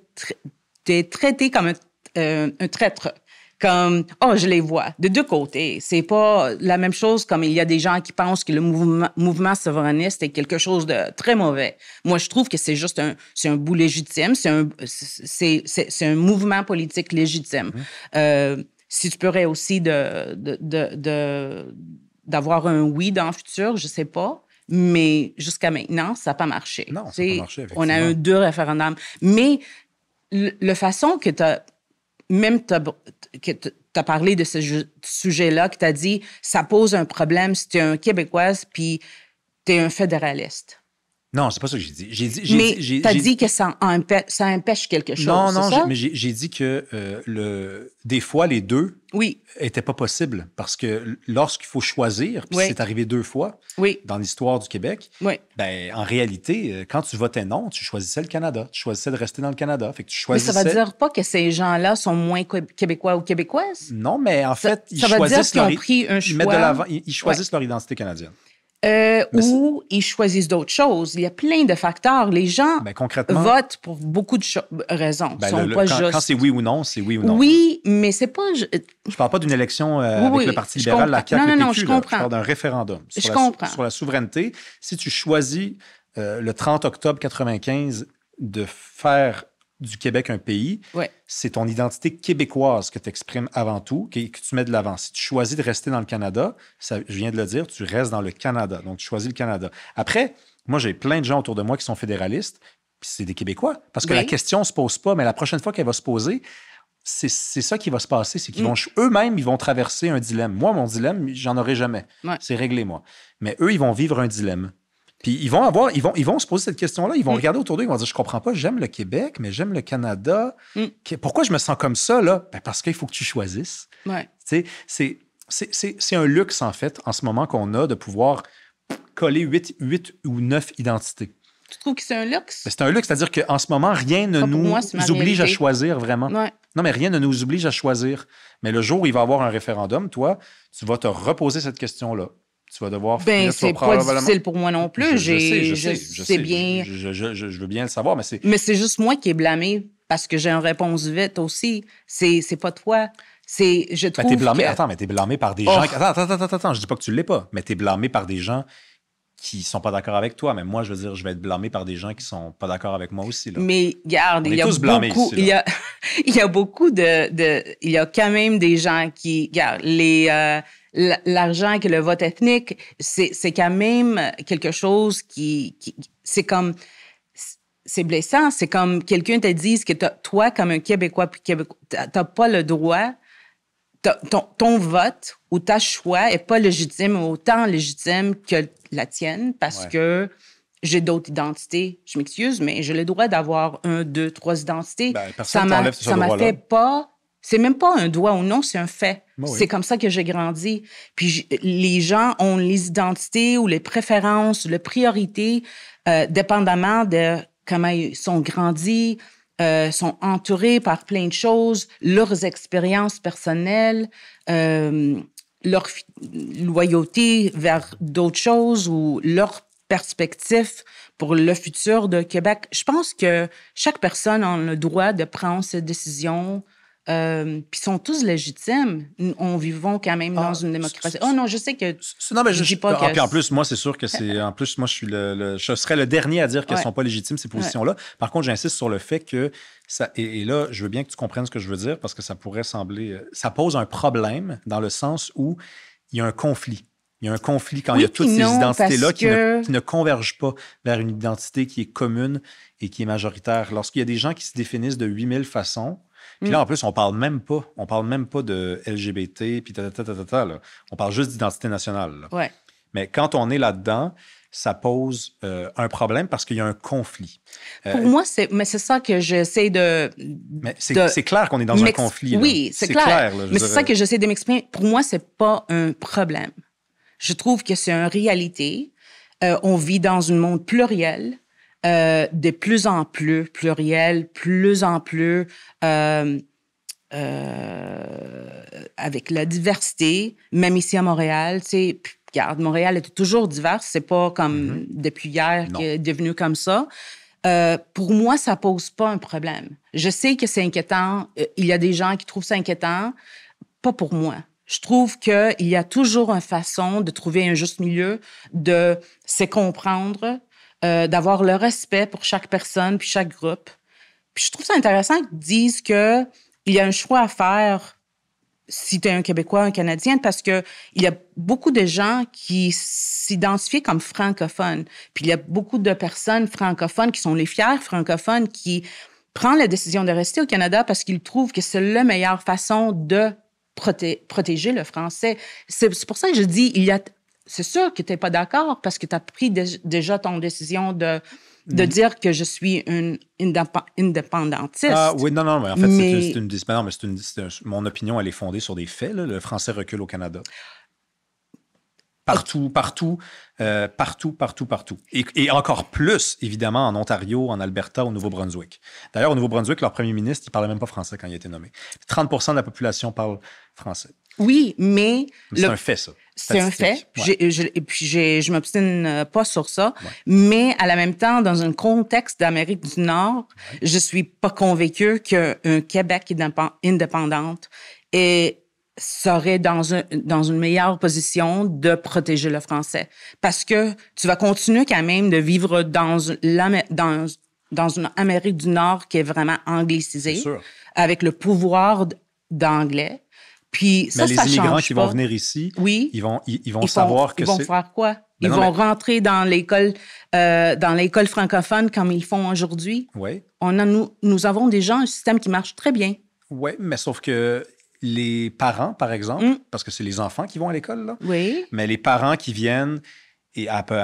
traité comme un traître. Comme, je les vois, de deux côtés. C'est pas la même chose comme il y a des gens qui pensent que le mouvement souverainiste est quelque chose de très mauvais. Moi, je trouve que c'est juste un bout légitime, c'est un mouvement politique légitime. Si tu pourrais aussi d'avoir un oui dans le futur, je sais pas. Mais jusqu'à maintenant, ça n'a pas marché. Non, ça n'a pas marché, effectivement. On a eu 2 référendums. Mais la façon que tu as parlé de ce sujet-là, que tu as dit, ça pose un problème si tu es un Québécoise puis tu es un fédéraliste. Non, c'est pas ça que j'ai dit. Mais tu as dit que ça empêche quelque chose, Non, mais j'ai dit que des fois, les deux n'étaient pas possibles parce que lorsqu'il faut choisir, puis c'est arrivé 2 fois dans l'histoire du Québec, ben, en réalité, quand tu votais non, tu choisissais le Canada. Tu choisissais de rester dans le Canada. Fait que tu choisissais... Mais ça veut dire pas que ces gens-là sont moins Québécois ou Québécoises? Non, mais en fait, ils choisissent leur identité canadienne. Ou ils choisissent d'autres choses. Il y a plein de facteurs. Les gens votent pour beaucoup de raisons. Quand c'est oui ou non, c'est oui ou non. Oui, mais c'est pas... Je parle pas d'une élection avec le Parti libéral, la CAQ, le PQ. Je comprends. Je parle d'un référendum sur la souveraineté. Si tu choisis le 30 octobre 1995 de faire du Québec un pays, c'est ton identité québécoise que tu exprimes avant tout, que tu mets de l'avant. Si tu choisis de rester dans le Canada, je viens de le dire, tu restes dans le Canada. Donc, tu choisis le Canada. Après, moi, j'ai plein de gens autour de moi qui sont fédéralistes, puis c'est des Québécois. Parce que la question ne se pose pas, mais la prochaine fois qu'elle va se poser, c'est ça qui va se passer. C'est qu'ils eux-mêmes, ils vont traverser un dilemme. Moi, mon dilemme, j'en aurai jamais. C'est réglé, moi. Mais eux, ils vont vivre un dilemme. Puis ils vont se poser cette question-là, ils vont regarder autour d'eux, ils vont dire, je comprends pas, j'aime le Québec, mais j'aime le Canada. Pourquoi je me sens comme ça, là? Ben parce qu'il faut que tu choisisses. C'est un luxe, en fait, en ce moment qu'on a de pouvoir coller 8 ou 9 identités. Tu trouves que c'est un luxe? Ben, c'est un luxe, c'est-à-dire qu'en ce moment, rien ne nous oblige à choisir vraiment. Non, mais rien ne nous oblige à choisir. Mais le jour où il va y avoir un référendum, toi, tu vas te reposer cette question-là. Tu vas devoir... c'est pas difficile pour moi non plus. Je sais bien. Je veux bien le savoir, mais c'est... Mais c'est juste moi qui est blâmé parce que j'ai une réponse vite aussi. C'est pas toi. Je trouve t'es blâmé... que... Attends, mais t'es blâmé par des gens... Attends, je dis pas que tu l'es pas, mais t'es blâmé par des gens qui sont pas d'accord avec toi. Mais moi, je veux dire, je vais être blâmé par des gens qui sont pas d'accord avec moi aussi. Là. Mais regarde, il y a beaucoup... Ici, il y a beaucoup de... Il y a quand même des gens qui... Regarde, l'argent que le vote ethnique, c'est quand même quelque chose qui c'est comme... C'est blessant. C'est comme quelqu'un te dise que toi, comme un Québécois, t'as pas le droit... Ton vote ou ta choix est pas légitime, autant légitime que la tienne, parce que j'ai d'autres identités. Je m'excuse, mais j'ai le droit d'avoir 1, 2, 3 identités. Ça m'a fait pas... C'est même pas un droit ou non, c'est un fait. C'est comme ça que j'ai grandi. Puis les gens ont les identités ou les préférences, les priorités, dépendamment de comment ils sont grandis, sont entourés par plein de choses, leurs expériences personnelles, leur loyauté vers d'autres choses ou leur perspective pour le futur de Québec. Je pense que chaque personne a le droit de prendre ses décisions, puis sont tous légitimes. On vivons quand même dans une démocratie. Oh non, je sais que non, mais je dis pas que... Puis en plus, moi, c'est sûr que c'est... En plus, moi, je serais le dernier à dire qu'elles sont pas légitimes, ces positions-là. Par contre, j'insiste sur le fait que... Et là, je veux bien que tu comprennes ce que je veux dire parce que ça pourrait sembler... Ça pose un problème dans le sens où il y a un conflit. Il y a un conflit quand il y a toutes ces identités-là qui ne convergent pas vers une identité qui est commune et qui est majoritaire. Lorsqu'il y a des gens qui se définissent de 8000 façons, puis là, en plus, on parle même pas de LGBT, puis là. On parle juste d'identité nationale. Ouais. Mais quand on est là-dedans, ça pose un problème parce qu'il y a un conflit. Pour moi, c'est ça que j'essaie de... Mais c'est clair qu'on est dans un conflit. Là. Oui, c'est clair. Mais c'est ça que j'essaie de m'exprimer. Pour moi, c'est pas un problème. Je trouve que c'est une réalité. On vit dans un monde pluriel, de plus en plus pluriel, plus en plus avec la diversité, même ici à Montréal. Tu sais, regarde, Montréal était toujours divers. C'est pas comme depuis hier qui est devenu comme ça. Pour moi, ça pose pas un problème. Je sais que c'est inquiétant. Il y a des gens qui trouvent ça inquiétant. Pas pour moi. Je trouve qu'il y a toujours une façon de trouver un juste milieu, de se comprendre, d'avoir le respect pour chaque personne puis chaque groupe. Puis je trouve ça intéressant qu'ils disent qu'il y a un choix à faire si tu es un Québécois, un Canadien, parce qu'il y a beaucoup de gens qui s'identifient comme francophones. Puis il y a beaucoup de personnes francophones qui sont les fiers francophones qui prennent la décision de rester au Canada parce qu'ils trouvent que c'est la meilleure façon de protéger le français. C'est pour ça que je dis, c'est sûr que tu n'es pas d'accord parce que tu as pris déjà ton décision de dire que je suis une indépendantiste. Ah oui, non, mais en fait, mon opinion, elle est fondée sur des faits. Là. Le français recule au Canada. Partout. Et encore plus, évidemment, en Ontario, en Alberta, au Nouveau-Brunswick. D'ailleurs, au Nouveau-Brunswick, leur premier ministre, il ne parlait même pas français quand il a été nommé. 30% de la population parle français. Oui, mais c'est un fait, ça. C'est un fait. Ouais. Et puis, je m'obstine pas sur ça. Ouais. Mais à la même temps, dans un contexte d'Amérique du Nord, je suis pas convaincue qu'un Québec indépendante serait dans une meilleure position de protéger le français. Parce que tu vas continuer quand même de vivre dans une Amérique du Nord qui est vraiment anglicisée, avec le pouvoir d'anglais. Puis ça, mais les immigrants qui vont venir ici, ils vont savoir que c'est... Ils vont faire quoi? Ils vont rentrer dans l'école francophone comme ils font aujourd'hui. Oui. Nous avons déjà un système qui marche très bien. Oui, mais sauf que les parents, par exemple, parce que c'est les enfants qui vont à l'école, là. Oui. Mais les parents qui viennent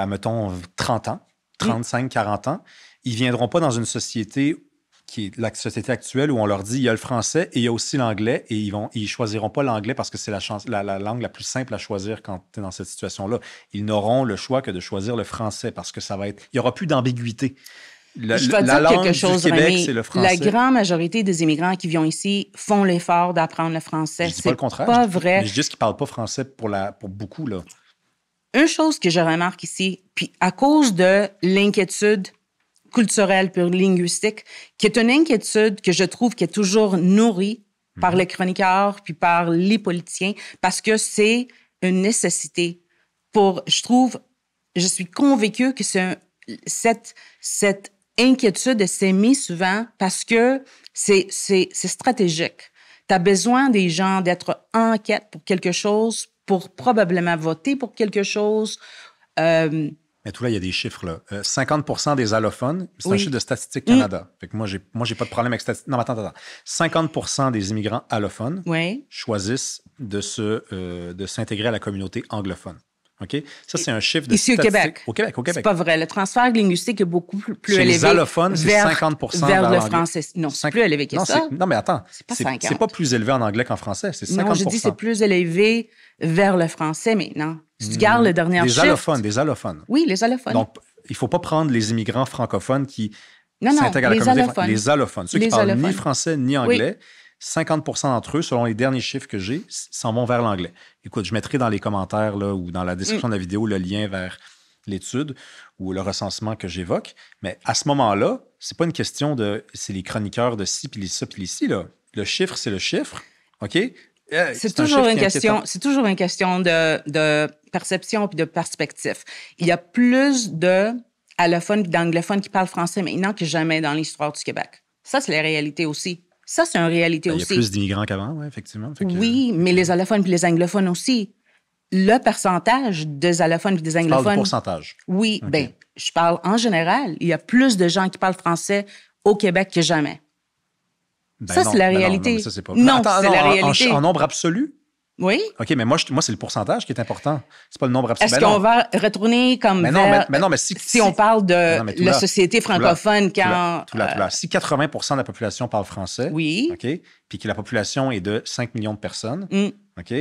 mettons, 30 ans, 35, 40 ans, ils ne viendront pas dans une société qui est la société actuelle où on leur dit il y a le français et il y a aussi l'anglais et ils choisiront pas l'anglais parce que c'est la langue la plus simple à choisir quand tu es dans cette situation-là. Ils n'auront le choix que de choisir le français parce que il n'y aura plus d'ambiguïté. Je vais dire quelque chose, Québec, c'est le français. La grande majorité des immigrants qui viennent ici font l'effort d'apprendre le français. Je dis pas le contraire. Pas vrai. Mais je dis qu'ils ne parlent pas français pour beaucoup, là. Une chose que je remarque ici, puis à cause de l'inquiétude culturelle puis linguistique, qui est une inquiétude que je trouve qui est toujours nourrie par les chroniqueurs puis par les politiciens, parce que c'est une nécessité je suis convaincue que cette inquiétude s'est mise souvent parce que c'est stratégique. Tu as besoin des gens d'être en quête pour quelque chose, pour probablement voter pour quelque chose. Mais tout là, il y a des chiffres. Là. 50% des allophones, c'est un chiffre de Statistique Canada. Fait que moi, j'ai pas de problème avec Statistique. Non, attends. 50% des immigrants allophones choisissent de s'intégrer à la communauté anglophone. OK? Ça, c'est un chiffre de ici au Québec. Au Québec. C'est pas vrai. Le transfert linguistique est beaucoup plus élevé. Les allophones, c'est 50% vers le français. Non, c'est plus élevé que ça. Non, mais attends. C'est pas 50. C'est pas plus élevé en anglais qu'en français. C'est 50%. Non, je dis c'est plus élevé vers le français, mais non. Si tu gardes le dernier chiffre... Des allophones. Oui, les allophones. Donc, il ne faut pas prendre les immigrants francophones qui s'intègrent à la communauté. Les allophones. Ceux qui ne parlent ni français ni anglais. 50 d'entre eux, selon les derniers chiffres que j'ai, s'en vont vers l'anglais. Écoute, je mettrai dans les commentaires là, ou dans la description de la vidéo le lien vers l'étude ou le recensement que j'évoque. Mais à ce moment-là, c'est pas une question de... C'est les chroniqueurs de ci, puis les ça, puis les ci. Là. Le chiffre, c'est le chiffre. OK? C'est toujours une question de perception puis de perspective. Il y a plus d'allophones et d'anglophones qui parlent français maintenant que jamais dans l'histoire du Québec. Ça, c'est la réalité aussi. Ça, c'est une réalité aussi. Il y a plus d'immigrants qu'avant, oui, effectivement. Oui, mais les allophones et les anglophones aussi. Le pourcentage des allophones et des anglophones... Tu parles de pourcentage? Oui, okay. Bien, je parle en général. Il y a plus de gens qui parlent français au Québec que jamais. Ben ça, non, c'est la réalité. Non, mais ça, c'est pas... Non, attends, c'est la réalité. En nombre absolu? Oui. OK, mais moi, c'est le pourcentage qui est important. C'est pas le nombre absolu. Est-ce qu'on va retourner comme vers... mais si on parle de la société francophone quand... Si 80 de la population parle français, oui. OK, puis que la population est de 5 millions de personnes, OK,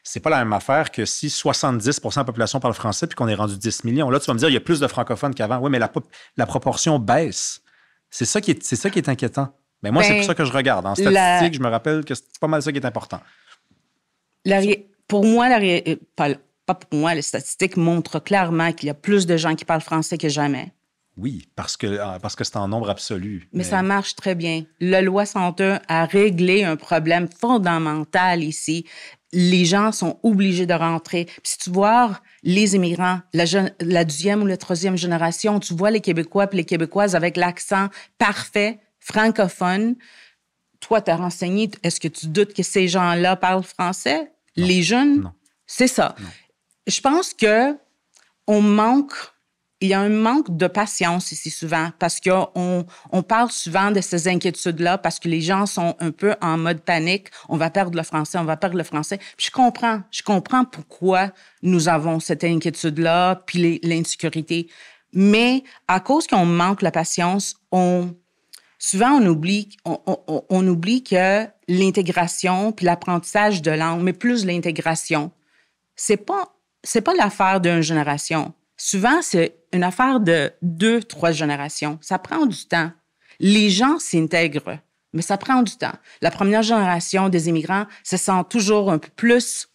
c'est pas la même affaire que si 70 de la population parle français puis qu'on est rendu 10 millions. Là, tu vas me dire, il y a plus de francophones qu'avant. Oui, mais la proportion baisse. C'est ça qui est inquiétant. Mais moi, c'est pour ça que je regarde. En statistique, je me rappelle que c'est pas mal ça qui est important. Pour moi, pas pour moi, les statistiques montrent clairement qu'il y a plus de gens qui parlent français que jamais. Oui, parce que c'est en nombre absolu. Mais ça marche très bien. La loi 101 a réglé un problème fondamental ici. Les gens sont obligés de rentrer. Puis si tu vois les immigrants, la deuxième ou la troisième génération, tu vois les Québécois et les Québécoises avec l'accent parfait, francophone. Toi, tu as renseigné, est-ce que tu doutes que ces gens-là parlent français? Non. Les jeunes? Non. C'est ça. Non. Je pense il y a un manque de patience ici souvent parce qu'on parle souvent de ces inquiétudes-là parce que les gens sont un peu en mode panique. On va perdre le français, on va perdre le français. Puis je comprends pourquoi nous avons cette inquiétude-là puis l'insécurité. Mais à cause qu'on manque la patience, souvent on oublie que l'intégration puis l'apprentissage de langue, mais plus l'intégration, c'est pas l'affaire d'une génération. Souvent, c'est une affaire de 2-3 générations. Ça prend du temps. Les gens s'intègrent, mais ça prend du temps. La première génération des immigrants se sent toujours un peu plus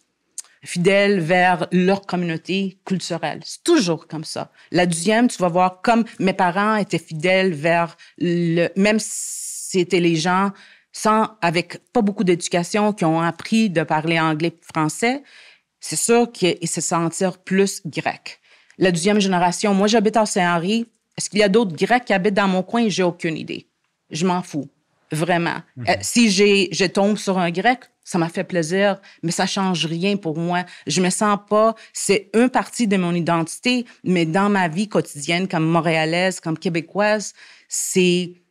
fidèles vers leur communauté culturelle. C'est toujours comme ça. La deuxième, tu vas voir, comme mes parents étaient fidèles vers même si c'était les gens avec pas beaucoup d'éducation qui ont appris de parler anglais et français, c'est sûr qu'ils se sentirent plus grecs. La deuxième génération, moi, j'habite à Saint-Henri. Est-ce qu'il y a d'autres Grecs qui habitent dans mon coin? J'ai aucune idée. Je m'en fous, vraiment. Si je tombe sur un Grec, ça m'a fait plaisir, mais ça change rien pour moi. Je me sens pas... C'est une partie de mon identité, mais dans ma vie quotidienne, comme Montréalaise, comme Québécoise, j'ai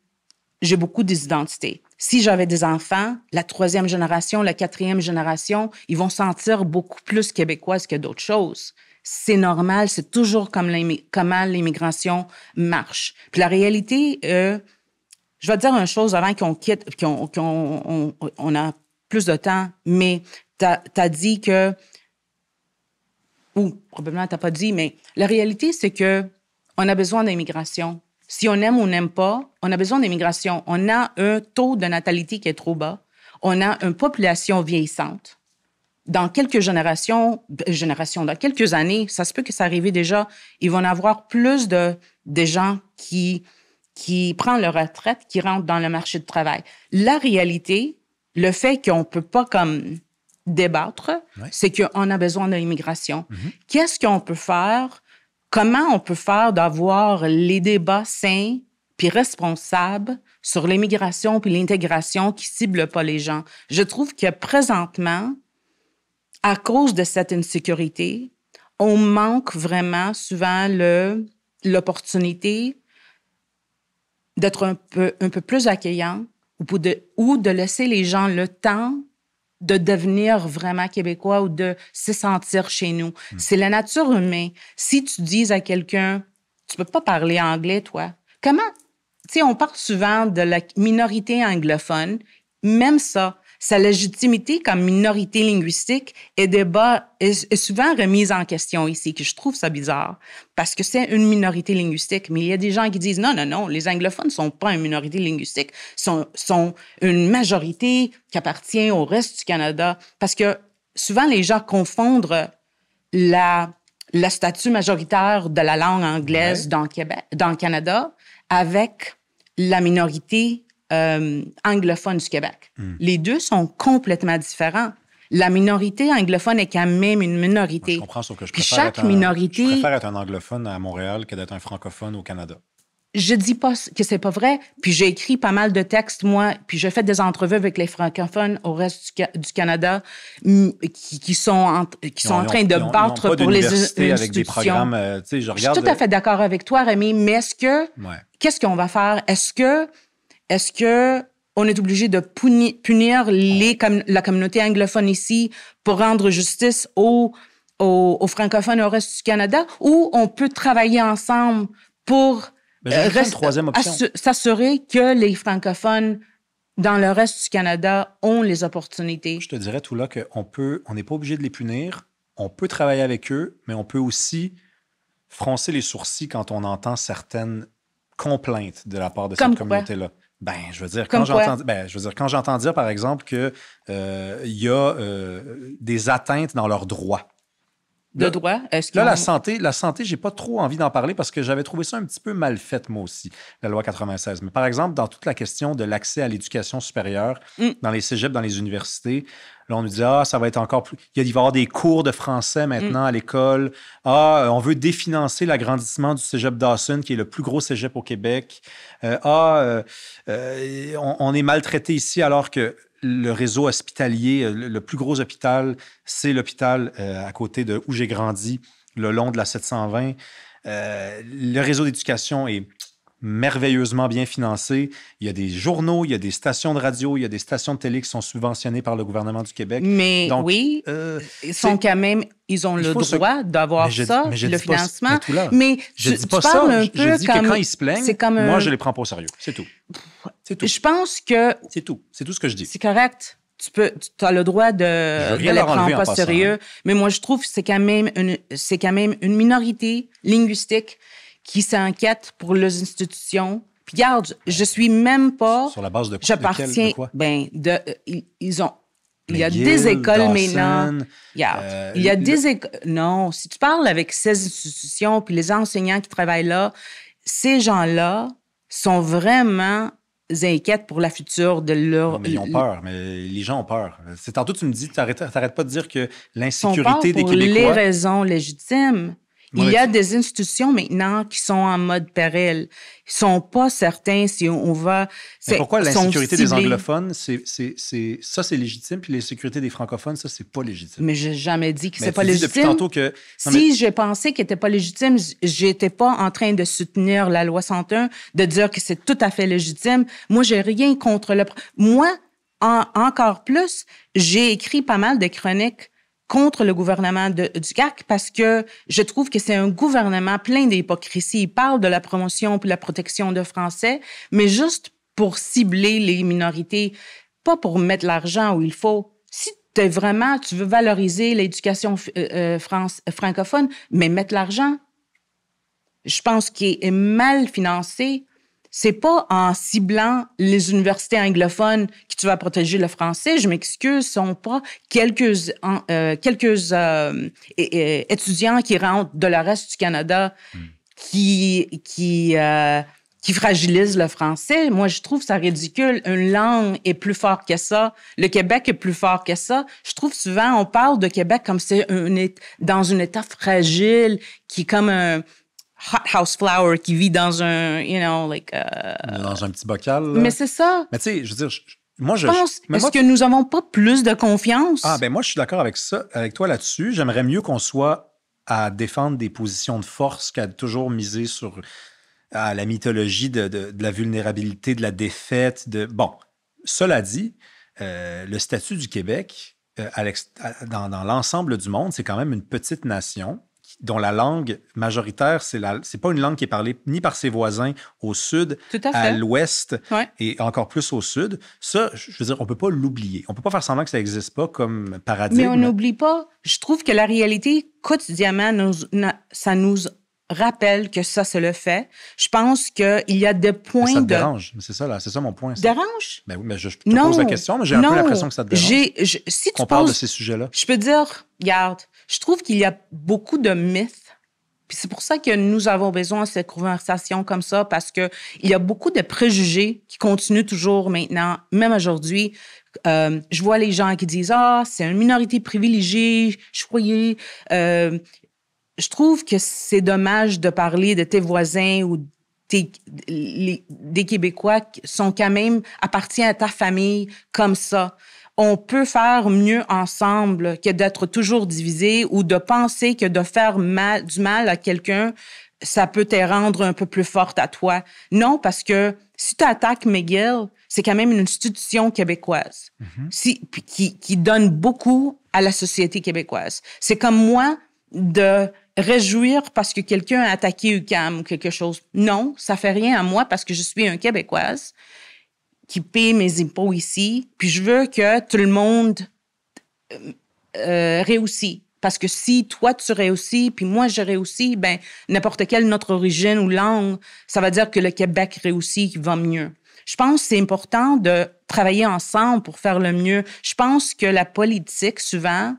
beaucoup d'identité. Si j'avais des enfants, la 3e génération, la 4e génération, ils vont sentir beaucoup plus québécoises que d'autres choses. C'est normal, c'est toujours comment l'immigration marche. Puis la réalité, je vais te dire une chose avant qu'on quitte, on a plus de temps, mais t'as dit que, ou probablement t'as pas dit, mais la réalité, c'est que on a besoin d'immigration. Si on aime ou on n'aime pas, on a besoin d'immigration. On a un taux de natalité qui est trop bas. On a une population vieillissante. Dans quelques dans quelques années, ça se peut que ça arrive déjà, ils vont avoir plus de gens qui prennent leur retraite, qui rentrent dans le marché du travail. La réalité, le fait qu'on peut pas comme débattre, c'est qu'on a besoin de l'immigration. Qu'est-ce qu'on peut faire? Comment on peut faire d'avoir les débats sains puis responsables sur l'immigration puis l'intégration qui ciblent pas les gens? Je trouve que présentement, à cause de cette insécurité, on manque vraiment souvent l'opportunité d'être un peu plus accueillant ou de laisser les gens le temps de devenir vraiment québécois ou de se sentir chez nous. C'est la nature humaine. Si tu dis à quelqu'un, tu peux pas parler anglais, toi. Comment? Tu sais, on parle souvent de la minorité anglophone. Même ça, sa légitimité comme minorité linguistique est souvent remise en question ici, que je trouve ça bizarre, parce que c'est une minorité linguistique. Mais il y a des gens qui disent non, les anglophones ne sont pas une minorité linguistique, sont une majorité qui appartient au reste du Canada. Parce que souvent, les gens confondent le statut majoritaire de la langue anglaise dans le Canada avec la minorité anglophone du Québec. Les deux sont complètement différents. La minorité anglophone est quand même une minorité. Moi, je comprends, sauf que je préfère être un anglophone à Montréal que d'être un francophone au Canada. Je dis pas que c'est pas vrai, puis j'ai écrit pas mal de textes, moi, puis j'ai fait des entrevues avec les francophones au reste du Canada qui sont en train de battre pour les institutions. Avec des programmes, je suis tout à fait d'accord avec toi, Rémi, mais qu'est-ce qu'on va faire? Est-ce que on est obligé de punir la communauté anglophone ici pour rendre justice aux francophones au reste du Canada, ou on peut travailler ensemble pour s'assurer que les francophones dans le reste du Canada ont les opportunités? Je te dirais, tout là, on n'est pas obligé de les punir. On peut travailler avec eux, mais on peut aussi froncer les sourcils quand on entend certaines complaintes de la part de cette communauté-là. Je veux dire, quand j'entends dire, par exemple, que y a des atteintes dans leurs droits. La santé, j'ai pas trop envie d'en parler parce que j'avais trouvé ça un petit peu mal fait, moi aussi, la loi 96. Mais par exemple, dans toute la question de l'accès à l'éducation supérieure, dans les cégeps, dans les universités, là, on nous dit, ça va être encore plus... Il va y avoir des cours de français maintenant à l'école. On veut définancer l'agrandissement du cégep Dawson, qui est le plus gros cégep au Québec. On est maltraité ici alors que le réseau hospitalier, le plus gros hôpital, c'est l'hôpital à côté de où j'ai grandi, le long de la 720. Le réseau d'éducation est merveilleusement bien financé. Il y a des journaux, il y a des stations de radio, il y a des stations de télé qui sont subventionnées par le gouvernement du Québec. Mais donc, oui, ils ont le droit d'avoir le financement. Mais je dis pas ça. Je dis que quand ils se plaignent, moi, je les prends pas au sérieux. C'est tout. Je pense que... C'est tout. C'est tout ce que je dis. C'est correct. Tu as le droit de les prendre pas sérieux. Mais moi, je trouve que c'est quand même une minorité linguistique qui s'inquiète pour les institutions. Puis regarde, je suis même pas... Sur la base de quoi? J'appartiens... De quoi? Il y a des écoles maintenant. Il y a des écoles... Non, si tu parles avec ces institutions puis les enseignants qui travaillent là, ces gens-là sont vraiment inquiets pour la future de leur... Mais ils ont peur. Mais les gens ont peur. Tantôt, tu me dis, t'arrêtes pas de dire que l'insécurité des Québécois... pour les raisons légitimes. Il y a des institutions maintenant qui sont en mode péril. Ils ne sont pas certains si on va... Mais pourquoi l'insécurité des anglophones, c'est légitime, puis l'insécurité des francophones, ça, c'est pas légitime? Mais j'ai jamais dit que c'est pas légitime. Depuis tantôt que... Si j'ai pensé qu'elle n'était pas légitime, j'étais pas en train de soutenir la loi 101, de dire que c'est tout à fait légitime. Moi, j'ai rien contre le... Moi, encore plus, j'ai écrit pas mal de chroniques contre le gouvernement du CAQ parce que je trouve que c'est un gouvernement plein d'hypocrisie. Il parle de la promotion puis la protection de Français, mais juste pour cibler les minorités, pas pour mettre l'argent où il faut. Si tu veux valoriser l'éducation francophone, mais mettre l'argent, je pense qu'il est mal financé. C'est pas en ciblant les universités anglophones que tu vas protéger le français. Je m'excuse, ce sont pas quelques étudiants qui rentrent de le reste du Canada qui fragilisent le français. Moi, je trouve ça ridicule. Une langue est plus forte que ça. Le Québec est plus fort que ça. Je trouve souvent, on parle de Québec comme c'est dans un état fragile qui est comme un hothouse flower qui vit dans un, dans un petit bocal. Là. Mais c'est ça. Mais tu sais, je veux dire, est-ce que nous n'avons pas plus de confiance? Moi, je suis d'accord avec toi là-dessus. J'aimerais mieux qu'on soit à défendre des positions de force qu'à toujours miser sur la mythologie de la vulnérabilité, de la défaite. Bon, cela dit, le statut du Québec, dans l'ensemble du monde, c'est quand même une petite nation dont la langue majoritaire, c'est pas une langue qui est parlée ni par ses voisins au sud, à l'ouest et encore plus au sud. Ça, je veux dire, on peut pas l'oublier. On peut pas faire semblant que ça n'existe pas comme paradigme. Mais on n'oublie pas. Je trouve que la réalité, quotidiennement, ça nous rappelle que ça, c'est le fait. Je pense qu'il y a des points ça te dérange. C'est ça mon point. Ça. Dérange? Ben oui, mais je te pose la question, mais j'ai un peu l'impression que ça te dérange. Si qu'on parle de ces sujets-là. Je peux dire, regarde, je trouve qu'il y a beaucoup de mythes. Puis c'est pour ça que nous avons besoin de cette conversation comme ça, parce qu'il y a beaucoup de préjugés qui continuent toujours maintenant, même aujourd'hui. Je vois les gens qui disent « Ah, c'est une minorité privilégiée, choyée. » Je trouve que c'est dommage de parler de tes voisins ou des Québécois qui sont quand même appartiennent à ta famille comme ça. On peut faire mieux ensemble que d'être toujours divisé ou de penser que de faire du mal à quelqu'un, ça peut te rendre un peu plus forte à toi. Non, parce que si tu attaques McGill, c'est quand même une institution québécoise qui donne beaucoup à la société québécoise. C'est comme moi de réjouir parce que quelqu'un a attaqué UQAM ou quelque chose. Non, ça fait rien à moi parce que je suis un Québécoise qui paye mes impôts ici, puis je veux que tout le monde réussit. Parce que si toi, tu réussis, puis moi, je réussis, ben n'importe quelle notre origine ou langue, ça va dire que le Québec réussit, qu'il va mieux. Je pense que c'est important de travailler ensemble pour faire le mieux. Je pense que la politique, souvent,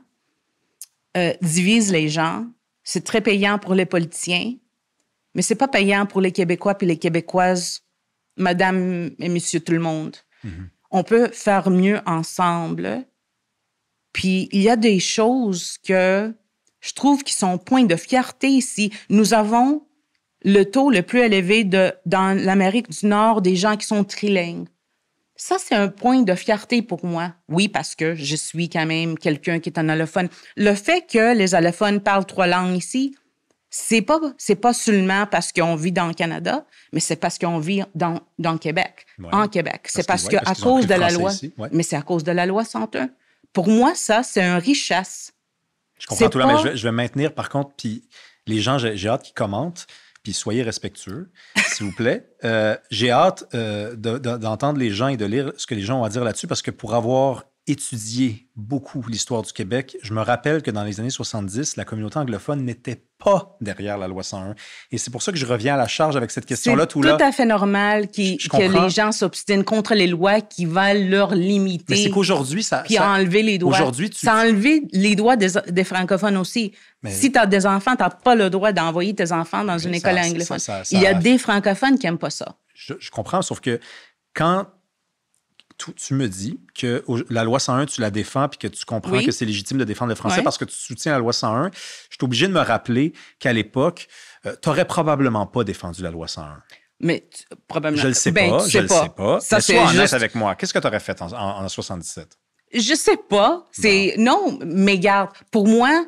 divise les gens. C'est très payant pour les politiciens, mais c'est pas payant pour les Québécois puis les Québécoises, madame et monsieur tout le monde. On peut faire mieux ensemble. Puis il y a des choses que je trouve qui sont point de fierté ici. Nous avons le taux le plus élevé dans l'Amérique du Nord des gens qui sont trilingues. Ça, c'est un point de fierté pour moi. Oui, parce que je suis quand même quelqu'un qui est un allophone. Le fait que les allophones parlent 3 langues ici, c'est pas seulement parce qu'on vit dans le Canada, mais c'est parce qu'on vit dans le Québec, en Québec. C'est parce que à cause de la loi, mais c'est à cause de la loi 101. Pour moi, ça, c'est une richesse. Je comprends tout là, mais je vais maintenir, par contre, puis les gens, j'ai hâte qu'ils commentent. Puis soyez respectueux, s'il vous plaît. J'ai hâte d'entendre les gens et de lire ce que les gens ont à dire là-dessus, parce que pour avoir étudié beaucoup l'histoire du Québec, je me rappelle que dans les années 70, la communauté anglophone n'était pas derrière la loi 101. Et c'est pour ça que je reviens à la charge avec cette question-là. C'est tout à fait normal que les gens s'obstinent contre les lois qui veulent leur limiter. Mais c'est qu'aujourd'hui, puis enlever les droits. Aujourd'hui, ça a enlevé les droits des francophones aussi. Mais si tu as des enfants, tu n'as pas le droit d'envoyer tes enfants dans une école anglophone. Il y a des francophones qui n'aiment pas ça. Je comprends, sauf que quand tu me dis que la loi 101, tu la défends puis que tu comprends que c'est légitime de défendre le français parce que tu soutiens la loi 101, je suis obligé de me rappeler qu'à l'époque, tu n'aurais probablement pas défendu la loi 101. Mais probablement. Je le sais pas, je le sais pas. Ça, sois honnête avec moi. Qu'est-ce que tu aurais fait en 77? Je sais pas. Non, mais garde, pour moi,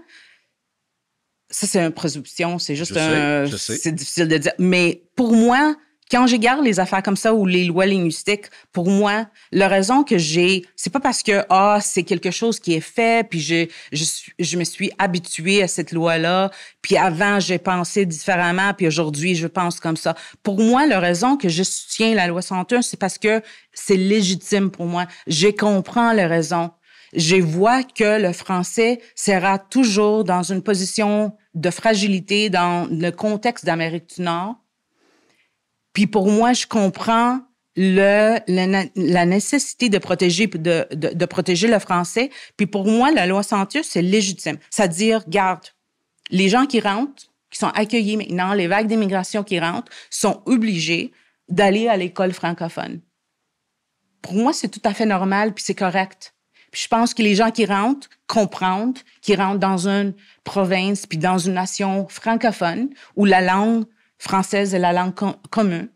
ça, c'est une présomption. C'est juste je sais. C'est difficile de dire. Mais pour moi, quand je regarde les affaires comme ça ou les lois linguistiques, pour moi, la raison que c'est pas parce que c'est quelque chose qui est fait, puis je me suis habituée à cette loi-là, puis avant j'ai pensé différemment, puis aujourd'hui je pense comme ça. Pour moi, la raison que je soutiens la loi 101, c'est parce que c'est légitime pour moi. Je comprends les raisons. Je vois que le français sera toujours dans une position de fragilité dans le contexte d'Amérique du Nord. Puis pour moi, je comprends la nécessité de protéger le français. Puis pour moi, la loi 101, c'est légitime. C'est-à-dire, regarde, les gens qui rentrent, qui sont accueillis maintenant, les vagues d'immigration qui rentrent, sont obligés d'aller à l'école francophone. Pour moi, c'est tout à fait normal, puis c'est correct. Puis je pense que les gens qui rentrent comprennent qu'ils rentrent dans une province puis dans une nation francophone où la langue française est la langue commune.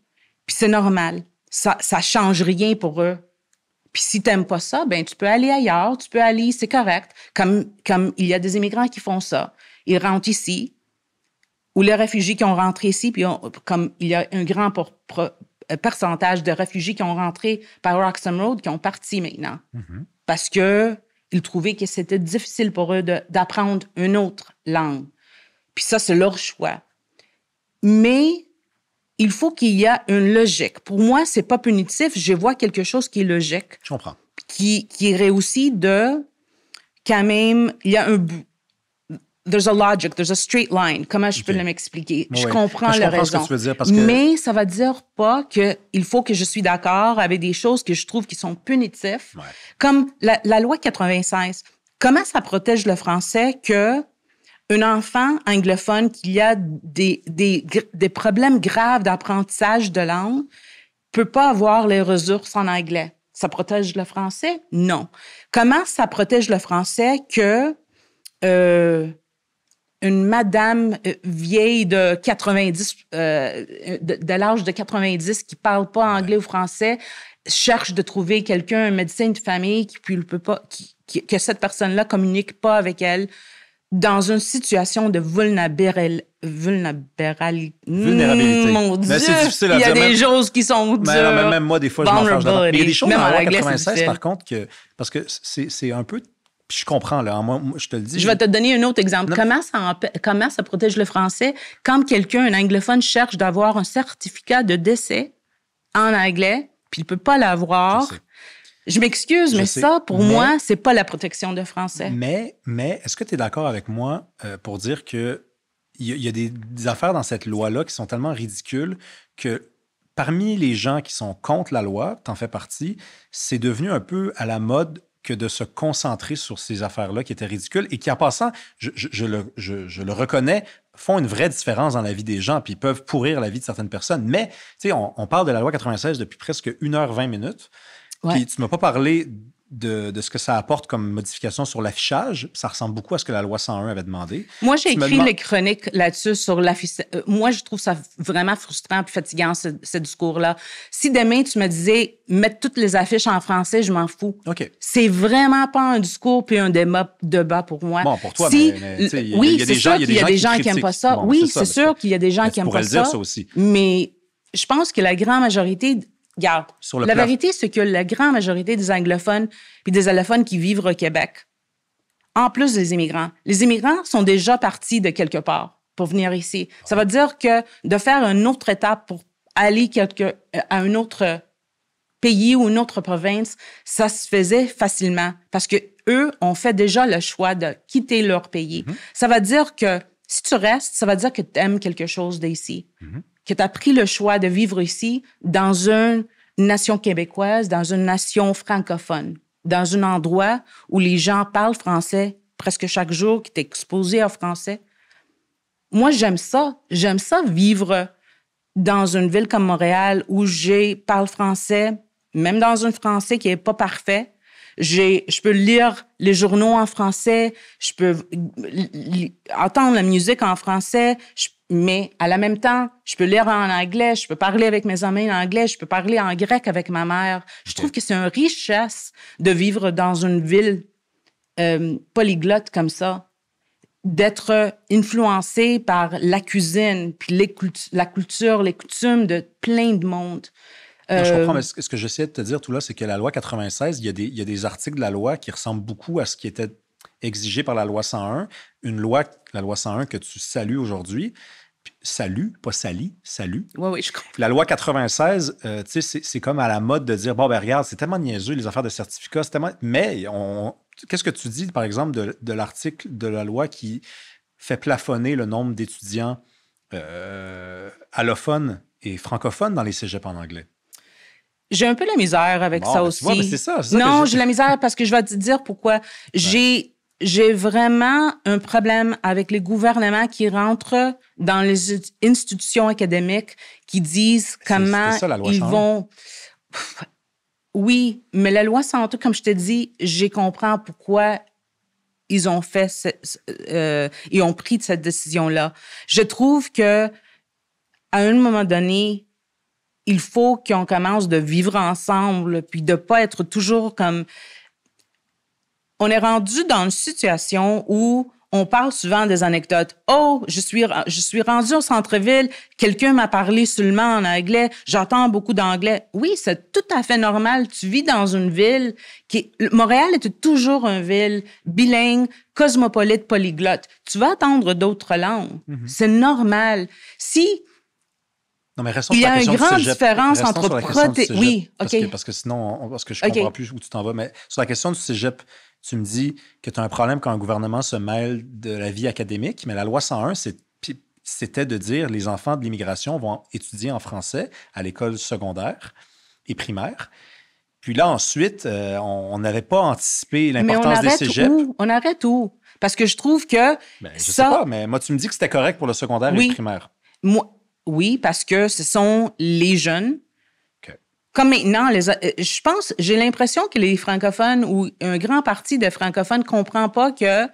Puis c'est normal. Ça change rien pour eux. Puis si t'aimes pas ça, ben tu peux aller ailleurs, tu peux aller, c'est correct. Comme il y a des immigrants qui font ça. Ils rentrent ici, ou les réfugiés qui ont rentré ici, puis comme il y a un grand pourcentage de réfugiés qui ont rentré par Roxham Road, qui ont parti maintenant. Mm-hmm. Parce que ils trouvaient que c'était difficile pour eux d'apprendre une autre langue. Puis ça, c'est leur choix. Mais il faut qu'il y ait une logique. Pour moi, c'est pas punitif. Je vois quelque chose qui est logique. Je comprends. Qui réussit de... Quand même, il y a un bout. There's a logic, there's a straight line. Comment je peux m'expliquer? Je comprends la raison. Ce que tu veux dire parce que... Mais ça va dire pas qu'il faut que je suis d'accord avec des choses que je trouve qui sont punitives. Ouais. Comme la loi 96. Comment ça protège le français que un enfant anglophone qui a des problèmes graves d'apprentissage de langue peut pas avoir les ressources en anglais? Ça protège le français? Non. Comment ça protège le français que une madame vieille de 90, de l'âge de 90 qui parle pas anglais ou français cherche de trouver quelqu'un, un médecin de famille qui puis peut pas, que cette personne-là communique pas avec elle dans une situation de vulnérabilité. Mon Dieu, c'est difficile à dire. Il y a des choses qui sont dures. Même moi, des fois, je m'en fâche. Mais il y a des choses dans la loi 96, par contre, parce que c'est un peu... Puis je comprends, là. Moi, je te le dis. Je vais te donner un autre exemple. Comment ça protège le français quand quelqu'un, un anglophone, cherche d'avoir un certificat de décès en anglais, puis il peut pas l'avoir. Je m'excuse, mais ça, pour moi, c'est pas la protection de français. Mais est-ce que tu es d'accord avec moi pour dire que il y a des affaires dans cette loi-là qui sont tellement ridicules que parmi les gens qui sont contre la loi, t'en fais partie, c'est devenu un peu à la mode que de se concentrer sur ces affaires-là qui étaient ridicules et qui, en passant, je le reconnais, font une vraie différence dans la vie des gens puis peuvent pourrir la vie de certaines personnes. Mais, tu sais, on parle de la loi 96 depuis presque 1h20 minutes. Ouais. Puis tu ne m'as pas parlé de ce que ça apporte comme modification sur l'affichage. Ça ressemble beaucoup à ce que la loi 101 avait demandé. Moi, j'ai écrit les chroniques là-dessus sur l'affichage. Moi, je trouve ça vraiment frustrant et fatigant, ce discours-là. Si demain, tu me disais, mettre toutes les affiches en français, je m'en fous. OK. C'est vraiment pas un discours puis un débat pour moi. Bon, pour toi, oui, c'est sûr qu'il y a des gens qui n'aiment pas ça. Bon, oui, c'est sûr qu'il y a des gens qui n'aiment pas ça. Tu pourrais le dire, ça aussi. Mais je pense que la grande majorité... Regarde, la vérité, c'est que la grande majorité des anglophones et des allophones qui vivent au Québec, en plus des immigrants, les immigrants sont déjà partis de quelque part pour venir ici. Ça veut dire que de faire une autre étape pour aller à un autre pays ou une autre province, ça se faisait facilement parce que eux ont fait déjà le choix de quitter leur pays. Ça veut dire que si tu restes, ça veut dire que tu aimes quelque chose d'ici. Que tu as pris le choix de vivre ici dans une nation québécoise, dans une nation francophone, dans un endroit où les gens parlent français presque chaque jour, qui t'est exposé au français. Moi, j'aime ça. J'aime ça vivre dans une ville comme Montréal où parle français, même dans un français qui n'est pas parfait. Je peux lire les journaux en français, je peux entendre la musique en français, mais à la même temps, je peux lire en anglais, je peux parler avec mes amis en anglais, je peux parler en grec avec ma mère. Je trouve que c'est une richesse de vivre dans une ville polyglotte comme ça, d'être influencé par la cuisine, puis la culture, les coutumes de plein de monde. Je comprends, mais ce que j'essaie de te dire tout là, c'est que la loi 96, il y a des articles de la loi qui ressemblent beaucoup à ce qui était exigé par la loi 101. La loi 101 que tu salues aujourd'hui. Salut, pas sali, salut. Oui, je comprends. La loi 96, tu sais, c'est comme à la mode de dire, bon, ben regarde, c'est tellement niaiseux, les affaires de certificats, c'est tellement... Mais qu'est-ce que tu dis, par exemple, de l'article de la loi qui fait plafonner le nombre d'étudiants allophones et francophones dans les cégeps en anglais? J'ai un peu la misère avec ça aussi. Vois, mais c'est ça non, j'ai la misère parce que je vais te dire pourquoi. Ouais. J'ai vraiment un problème avec les gouvernements qui rentrent dans les institutions académiques qui disent comment ils vont... Oui, mais la loi 101, comme je te dis, je comprends pourquoi ils ont ils ont pris cette décision-là. Je trouve que à un moment donné, il faut qu'on commence de vivre ensemble puis de pas être toujours comme... On est rendu dans une situation où on parle souvent des anecdotes. Oh, je suis rendu au centre-ville, quelqu'un m'a parlé seulement en anglais, j'entends beaucoup d'anglais. Oui, c'est tout à fait normal. Tu vis dans une ville Montréal était toujours une ville bilingue, cosmopolite, polyglotte. Tu vas entendre d'autres langues. Mm-hmm. C'est normal. Non, mais il y a une grande différence entre oui, OK. Parce que sinon, parce que je comprends plus où tu t'en vas. Mais sur la question du cégep, tu me dis que tu as un problème quand un gouvernement se mêle de la vie académique, mais la loi 101, c'était de dire les enfants de l'immigration vont étudier en français à l'école secondaire et primaire. Puis là, ensuite, on n'avait pas anticipé l'importance des cégeps. On arrête où? Parce que je trouve que je sais pas, mais moi, tu me dis que c'était correct pour le secondaire et le primaire. Oui, parce que ce sont les jeunes. Okay. Comme maintenant, j'ai l'impression que les francophones ou un grand parti de francophones ne comprend pas que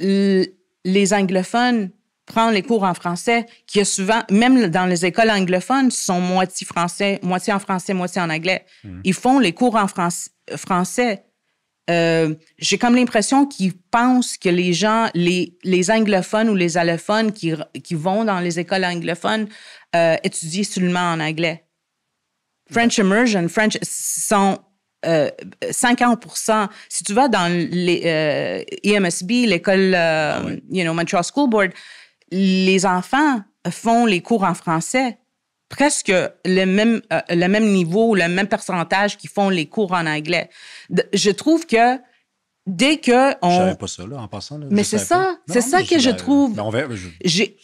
les anglophones prennent les cours en français, qu'il y a souvent, même dans les écoles anglophones, sont moitié en français, moitié en anglais. Ils font les cours en français. J'ai comme l'impression qu'ils pensent que les gens, les anglophones ou les allophones qui vont dans les écoles anglophones étudient seulement en anglais. French Immersion, sont 50%. Si tu vas dans les EMSB, l'école Montreal School Board, les enfants font les cours en français. Presque le même niveau, le même pourcentage qui font les cours en anglais. Je trouve que dès que on... Je savais pas ça, là, en passant. Là, mais c'est ça que je trouve.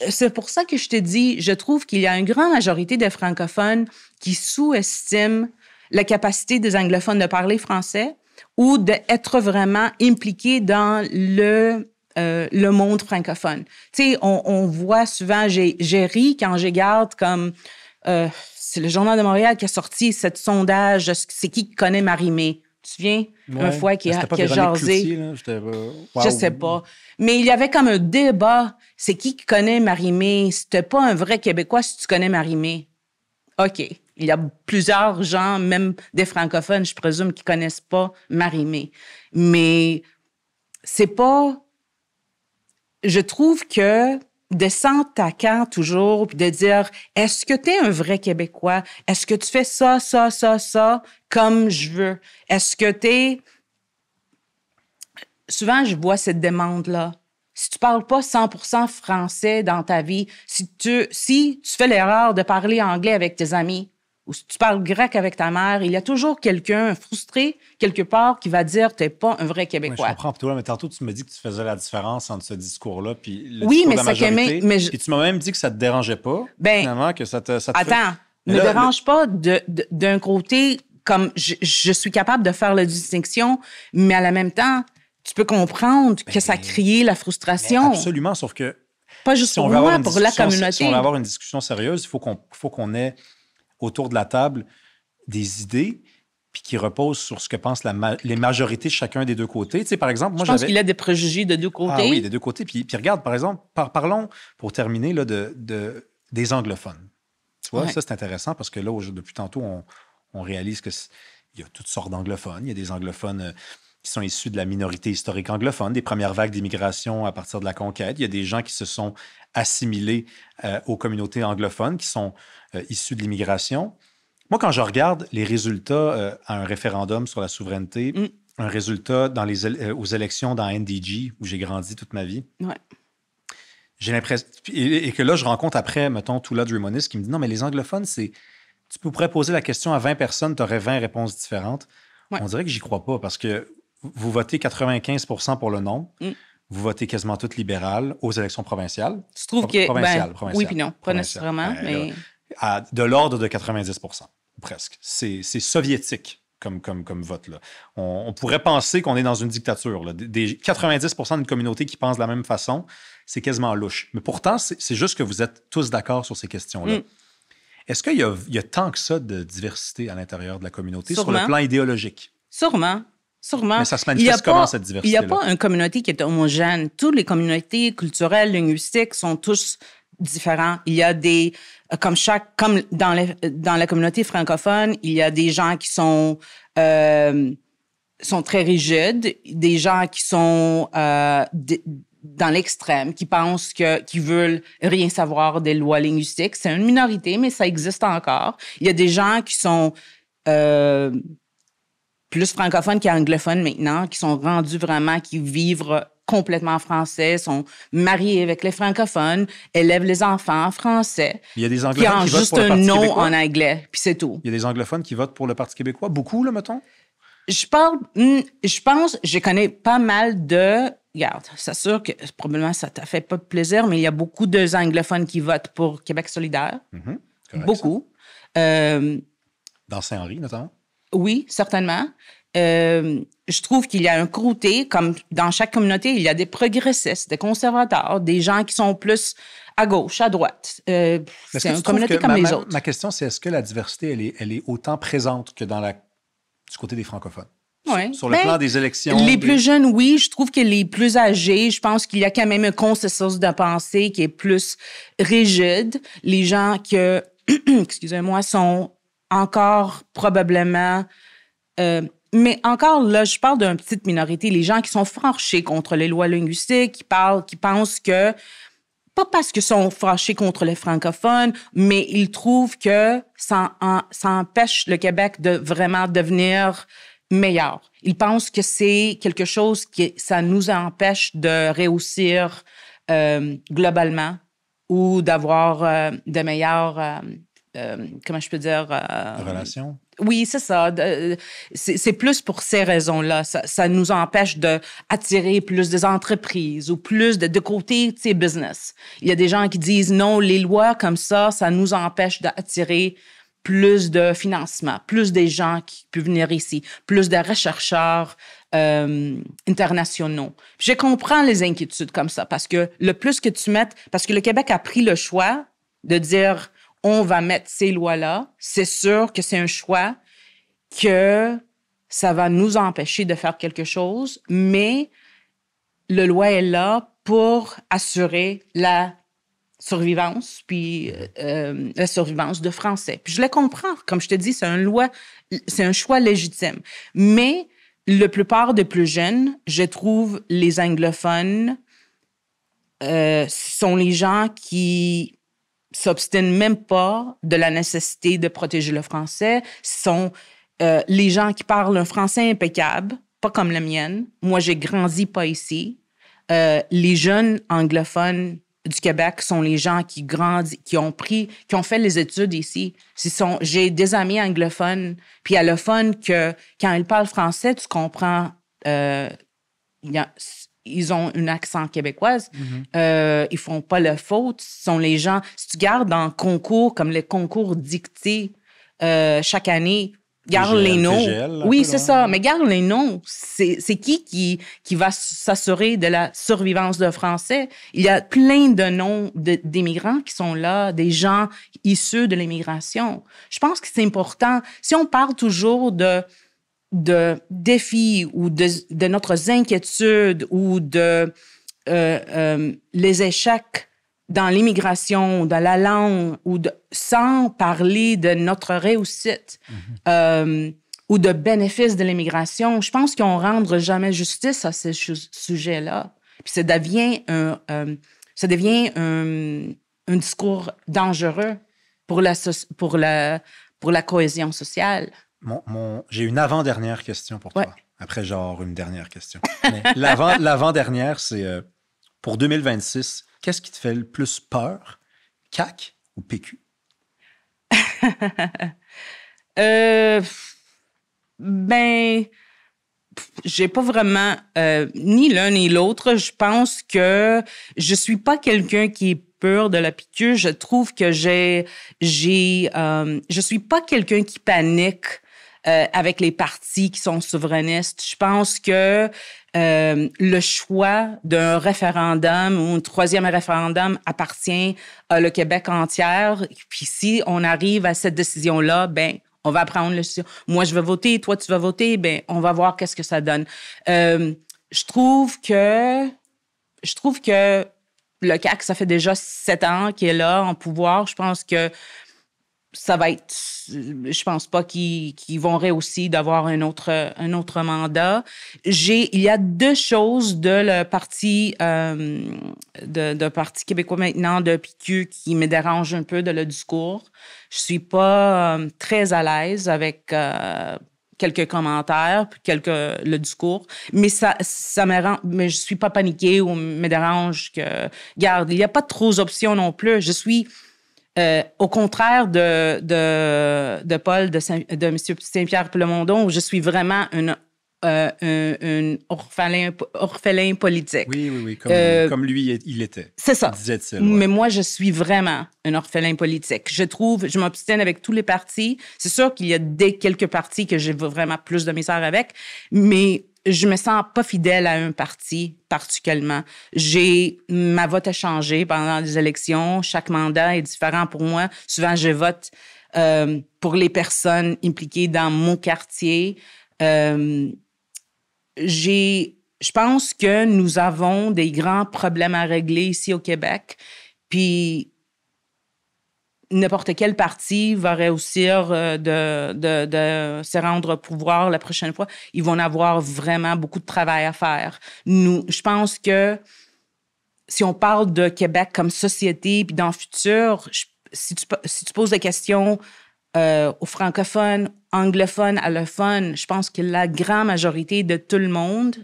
C'est pour ça que je te dis, je trouve qu'il y a une grande majorité de francophones qui sous-estiment la capacité des anglophones de parler français ou d'être vraiment impliqués dans le monde francophone. Tu sais, on voit souvent, j'ai ri quand je regarde comme... c'est le Journal de Montréal qui a sorti ce sondage. C'est qui connaît Marie-Mé? Tu te souviens? Une fois qui a jasé. Je sais pas. Mais il y avait comme un débat. C'est qui connaît Marie-Mé? C'était pas un vrai Québécois si tu connais Marie-Mé. OK. Il y a plusieurs gens, même des francophones, je présume, qui connaissent pas Marie-Mé. Mais c'est pas... Je trouve que de s'attaquer toujours, puis de dire, est-ce que tu es un vrai Québécois? Est-ce que tu fais ça, comme je veux? Est-ce que tu es... Souvent, je vois cette demande-là. Si tu parles pas 100% français dans ta vie, si tu fais l'erreur de parler anglais avec tes amis, ou si tu parles grec avec ta mère, il y a toujours quelqu'un frustré, quelque part, qui va dire « t'es pas un vrai Québécois ». Oui, je comprends. Toi, mais tantôt, tu me dis que tu faisais la différence entre ce discours-là puis le discours de la majorité. Puis tu m'as même dit que ça te dérangeait pas, finalement, que ça te attends, ne me dérange pas d'un côté, comme je suis capable de faire la distinction, mais à la même temps, tu peux comprendre que ça crée la frustration. Absolument, sauf que... Pas juste pour moi, pour la communauté. Si on veut avoir une discussion sérieuse, il faut qu'on ait autour de la table des idées puis qui reposent sur ce que pensent les majorités de chacun des deux côtés. Tu sais, par exemple, moi, je pense qu'il y a des préjugés de deux côtés. Ah oui, des deux côtés. Puis regarde, par exemple, parlons, pour terminer, là, des anglophones. Tu vois, ça, c'est intéressant parce que là, depuis tantôt, on réalise qu'il y a toutes sortes d'anglophones. Il y a des anglophones qui sont issus de la minorité historique anglophone, des premières vagues d'immigration à partir de la conquête. Il y a des gens qui se sont assimilés aux communautés anglophones, qui sont issus de l'immigration. Moi, quand je regarde les résultats à un référendum sur la souveraineté, un résultat aux élections dans NDG, où j'ai grandi toute ma vie, j'ai l'impression... Et que là, je rencontre après, mettons, Tula Drimonis, qui me dit « Non, mais les anglophones, tu pourrais poser la question à 20 personnes, tu aurais 20 réponses différentes. » On dirait que j'y crois pas, parce que vous votez 95% pour le non. Vous votez quasiment toutes libérales aux élections provinciales. Tu trouves que... Provinciales. Oui, puis non, pas nécessairement, mais... De l'ordre de 90%, presque. C'est soviétique comme vote, là. On pourrait penser qu'on est dans une dictature, là. Des 90% d'une communauté qui pense de la même façon, c'est quasiment louche. Mais pourtant, c'est juste que vous êtes tous d'accord sur ces questions-là. Est-ce qu'il y a tant que ça de diversité à l'intérieur de la communauté sur le plan idéologique? Sûrement. Mais ça se manifeste comment, cette diversité-là? Il n'y a pas une communauté qui est homogène. Toutes les communautés culturelles, linguistiques sont tous différents. Il y a des... Comme dans la communauté francophone, il y a des gens qui sont très rigides, des gens qui sont dans l'extrême, qui veulent rien savoir des lois linguistiques. C'est une minorité, mais ça existe encore. Il y a des gens qui sont plus francophones qu'anglophones maintenant, qui sont rendus vraiment, qui vivent complètement en français, sont mariés avec les francophones, élèvent les enfants en français. Il y a des anglophones qui votent juste pour le un Parti nom québécois. en anglais, puis c'est tout. Il y a des anglophones qui votent pour le Parti québécois. Beaucoup, là, mettons? Je connais pas mal de... Regarde, c'est sûr que probablement ça t'a fait pas plaisir, mais il y a beaucoup d'anglophones qui votent pour Québec solidaire. Correct, beaucoup. Dans Saint-Henri, notamment? Oui, certainement. Je trouve qu'il y a un côté, comme dans chaque communauté, il y a des progressistes, des conservateurs, des gens qui sont plus à gauche, à droite. C'est une communauté comme les autres. Ma question, c'est est-ce que la diversité, elle est autant présente que du côté des francophones? Ouais. Sur le plan des élections? Les plus jeunes, oui. Je trouve que les plus âgés, je pense qu'il y a quand même un consensus de pensée qui est plus rigide. Les gens que, excusez-moi, sont encore probablement... mais encore là, je parle d'une petite minorité, les gens qui sont fâchés contre les lois linguistiques, qui pensent que, pas parce qu'ils sont fâchés contre les francophones, mais ils trouvent que ça empêche le Québec de vraiment devenir meilleur. Ils pensent que c'est quelque chose ça nous empêche de réussir globalement ou d'avoir de meilleures... comment je peux dire... relations? Oui, c'est ça. C'est plus pour ces raisons-là. Ça nous empêche d'attirer plus des entreprises ou plus de côté, tu sais, business. Il y a des gens qui disent non, les lois comme ça nous empêche d'attirer plus de financement, plus des gens qui peuvent venir ici, plus de rechercheurs internationaux. Je comprends les inquiétudes comme ça parce que le plus que tu mets... Parce que le Québec a pris le choix de dire... on va mettre ces lois-là, c'est sûr que c'est un choix que ça va nous empêcher de faire quelque chose, mais le loi est là pour assurer la survivance, puis la survivance de français. Puis je le comprends. Comme je te dis, c'est un choix légitime. Mais la plupart des plus jeunes, je trouve les anglophones sont les gens qui s'obstinent même pas de la nécessité de protéger le français. Ce sont les gens qui parlent un français impeccable, pas comme la mienne. Moi, j'ai grandi pas ici. Les jeunes anglophones du Québec sont les gens qui ont fait les études ici. J'ai des amis anglophones puis allophones que quand ils parlent français, tu comprends. Ils ont un accent québécoise. Ils font pas la faute. Ce sont les gens... Si tu gardes en concours, comme les concours dictés chaque année, garde les noms. TGL, oui, c'est ça. Mais garde les noms. C'est qui va s'assurer de la survivance de français? Il y a plein de noms d'immigrants qui sont là, des gens issus de l'immigration. Je pense que c'est important. Si on parle toujours de défis ou de notre inquiétude ou de les échecs dans l'immigration, dans la langue, sans parler de notre réussite ou de bénéfices de l'immigration, je pense qu'on ne rendra jamais justice à ces sujets-là. Puis ça devient un discours dangereux pour la cohésion sociale. J'ai une avant-dernière question pour toi. Ouais. Après, genre, une dernière question. Mais l'avant-dernière, c'est pour 2026, qu'est-ce qui te fait le plus peur? CAQ ou PQ? J'ai pas vraiment ni l'un ni l'autre. Je pense que je suis pas quelqu'un qui est peur de la piqûre. Je trouve que je suis pas quelqu'un qui panique avec les partis qui sont souverainistes. Je pense que le choix d'un référendum ou un troisième référendum appartient à le Québec entière. Puis si on arrive à cette décision-là, on va prendre le décision. Moi, je vais voter, toi, tu vas voter, on va voir qu'est-ce que ça donne. Je trouve que le CAQ, ça fait déjà 7 ans qu'il est là en pouvoir. Je pense que ça va être... Je pense pas qu'ils vont réussir d'avoir un autre mandat. Il y a deux choses de le parti, de Parti québécois maintenant, de PQ, qui me dérangent un peu de le discours. Je suis pas très à l'aise avec quelques commentaires, puis le discours, mais ça me rend... Mais je suis pas paniquée ou me dérange que... Regarde, il y a pas trop d'options non plus. Je suis... au contraire de Paul, de M. Saint-Pierre Plamondon, où je suis vraiment un orphelin politique. Oui, comme lui, il était. C'est ça. Disait-il. Mais moi, je suis vraiment un orphelin politique. Je m'obstine avec tous les partis. C'est sûr qu'il y a quelques partis que j'ai vraiment plus de misère avec, mais je me sens pas fidèle à un parti particulièrement. Ma vote a changé pendant les élections. Chaque mandat est différent pour moi. Souvent, je vote pour les personnes impliquées dans mon quartier. Je pense que nous avons des grands problèmes à régler ici au Québec. Puis n'importe quel parti va réussir de se rendre au pouvoir la prochaine fois. Ils vont avoir vraiment beaucoup de travail à faire. Je pense que si on parle de Québec comme société, puis dans le futur, si tu poses des questions aux francophones, anglophones, allophones, je pense que la grande majorité de tout le monde,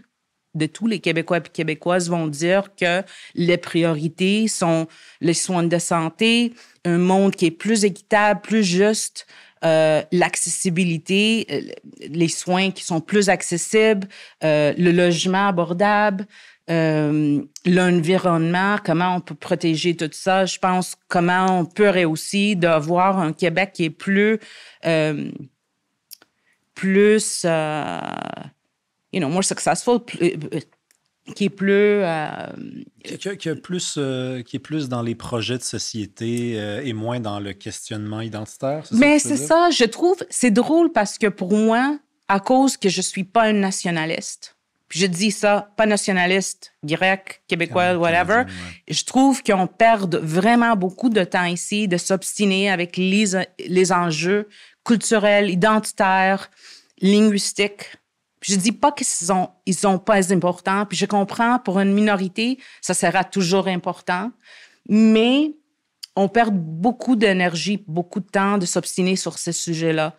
de tous les Québécois et Québécoises, vont dire que les priorités sont les soins de santé, un monde qui est plus équitable, plus juste, l'accessibilité, les soins qui sont plus accessibles, le logement abordable, l'environnement, comment on peut protéger tout ça. Je pense comment on peut réussir d'avoir un Québec qui est plus more successful, qui est plus... qui est plus dans les projets de société et moins dans le questionnement identitaire. Mais c'est ça, je trouve, c'est drôle parce que pour moi, à cause que je suis pas un nationaliste, puis je dis ça, pas nationaliste, grec, québécois, whatever, je trouve qu'on perd vraiment beaucoup de temps ici de s'obstiner avec les enjeux culturels, identitaires, linguistiques. Puis je dis pas qu'ils sont pas importants. Puis je comprends, pour une minorité, ça sera toujours important. Mais on perd beaucoup d'énergie, beaucoup de temps de s'obstiner sur ces sujets-là.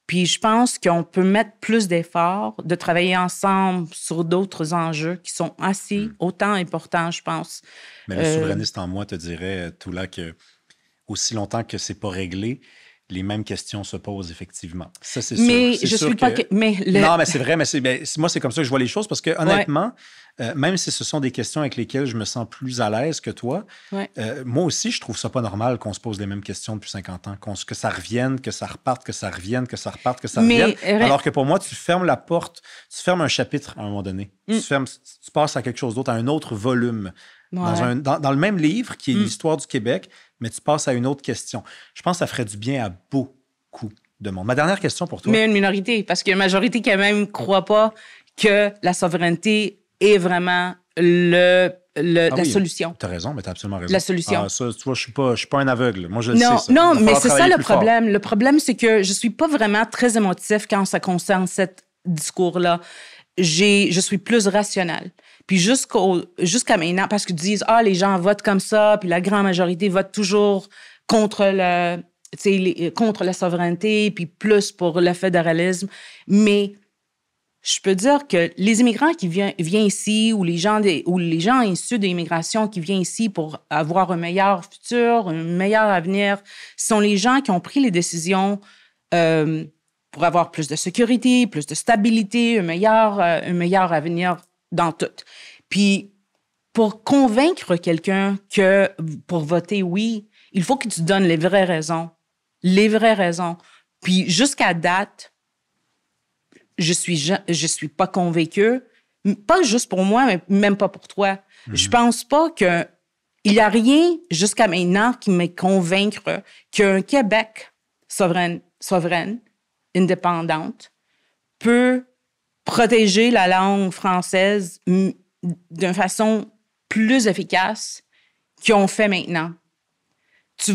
Puis je pense qu'on peut mettre plus d'efforts, de travailler ensemble sur d'autres enjeux qui sont autant importants, je pense. Mais le souverainiste en moi te dirait, Toula, que aussi longtemps que c'est pas réglé, les mêmes questions se posent effectivement. Ça, c'est sûr. Mais je suis pas... Non, mais c'est vrai, moi, c'est comme ça que je vois les choses parce que, honnêtement, même si ce sont des questions avec lesquelles je me sens plus à l'aise que toi, moi aussi, je trouve ça pas normal qu'on se pose les mêmes questions depuis 50 ans, que ça revienne, que ça reparte, que ça revienne, que ça reparte, que ça revienne. Alors que pour moi, tu fermes la porte, tu fermes un chapitre à un moment donné. Tu passes à quelque chose d'autre, à un autre volume. Dans le même livre, qui est l'histoire du Québec, mais tu passes à une autre question. Je pense que ça ferait du bien à beaucoup de monde. Ma dernière question pour toi. Mais une minorité, parce qu'il y a une majorité qui même ne croit pas que la souveraineté est vraiment la solution. Tu as raison, mais tu as absolument raison. La solution. Ça, tu vois, je suis pas un aveugle. Moi, je le sais. Ça. Non, mais c'est ça le problème. Le problème, c'est que je ne suis pas vraiment très émotif quand ça concerne ce discours-là. Je suis plus rationnelle. Puis jusqu'à maintenant, parce qu'ils disent, les gens votent comme ça, puis la grande majorité vote toujours contre contre la souveraineté, puis plus pour le fédéralisme. Mais je peux dire que les immigrants qui viennent ici, ou les gens issus de l'immigration qui viennent ici pour avoir un meilleur futur, un meilleur avenir, sont les gens qui ont pris les décisions pour avoir plus de sécurité, plus de stabilité, un meilleur avenir dans tout. Puis, pour convaincre quelqu'un que pour voter oui, il faut que tu donnes les vraies raisons. Les vraies raisons. Puis, jusqu'à date, je suis pas convaincue. Pas juste pour moi, mais même pas pour toi. Mm-hmm. Je pense pas qu'il y a rien jusqu'à maintenant qui me convaincre qu'un Québec souveraine, indépendante, peut protéger la langue française d'une façon plus efficace qu'on fait maintenant. Tu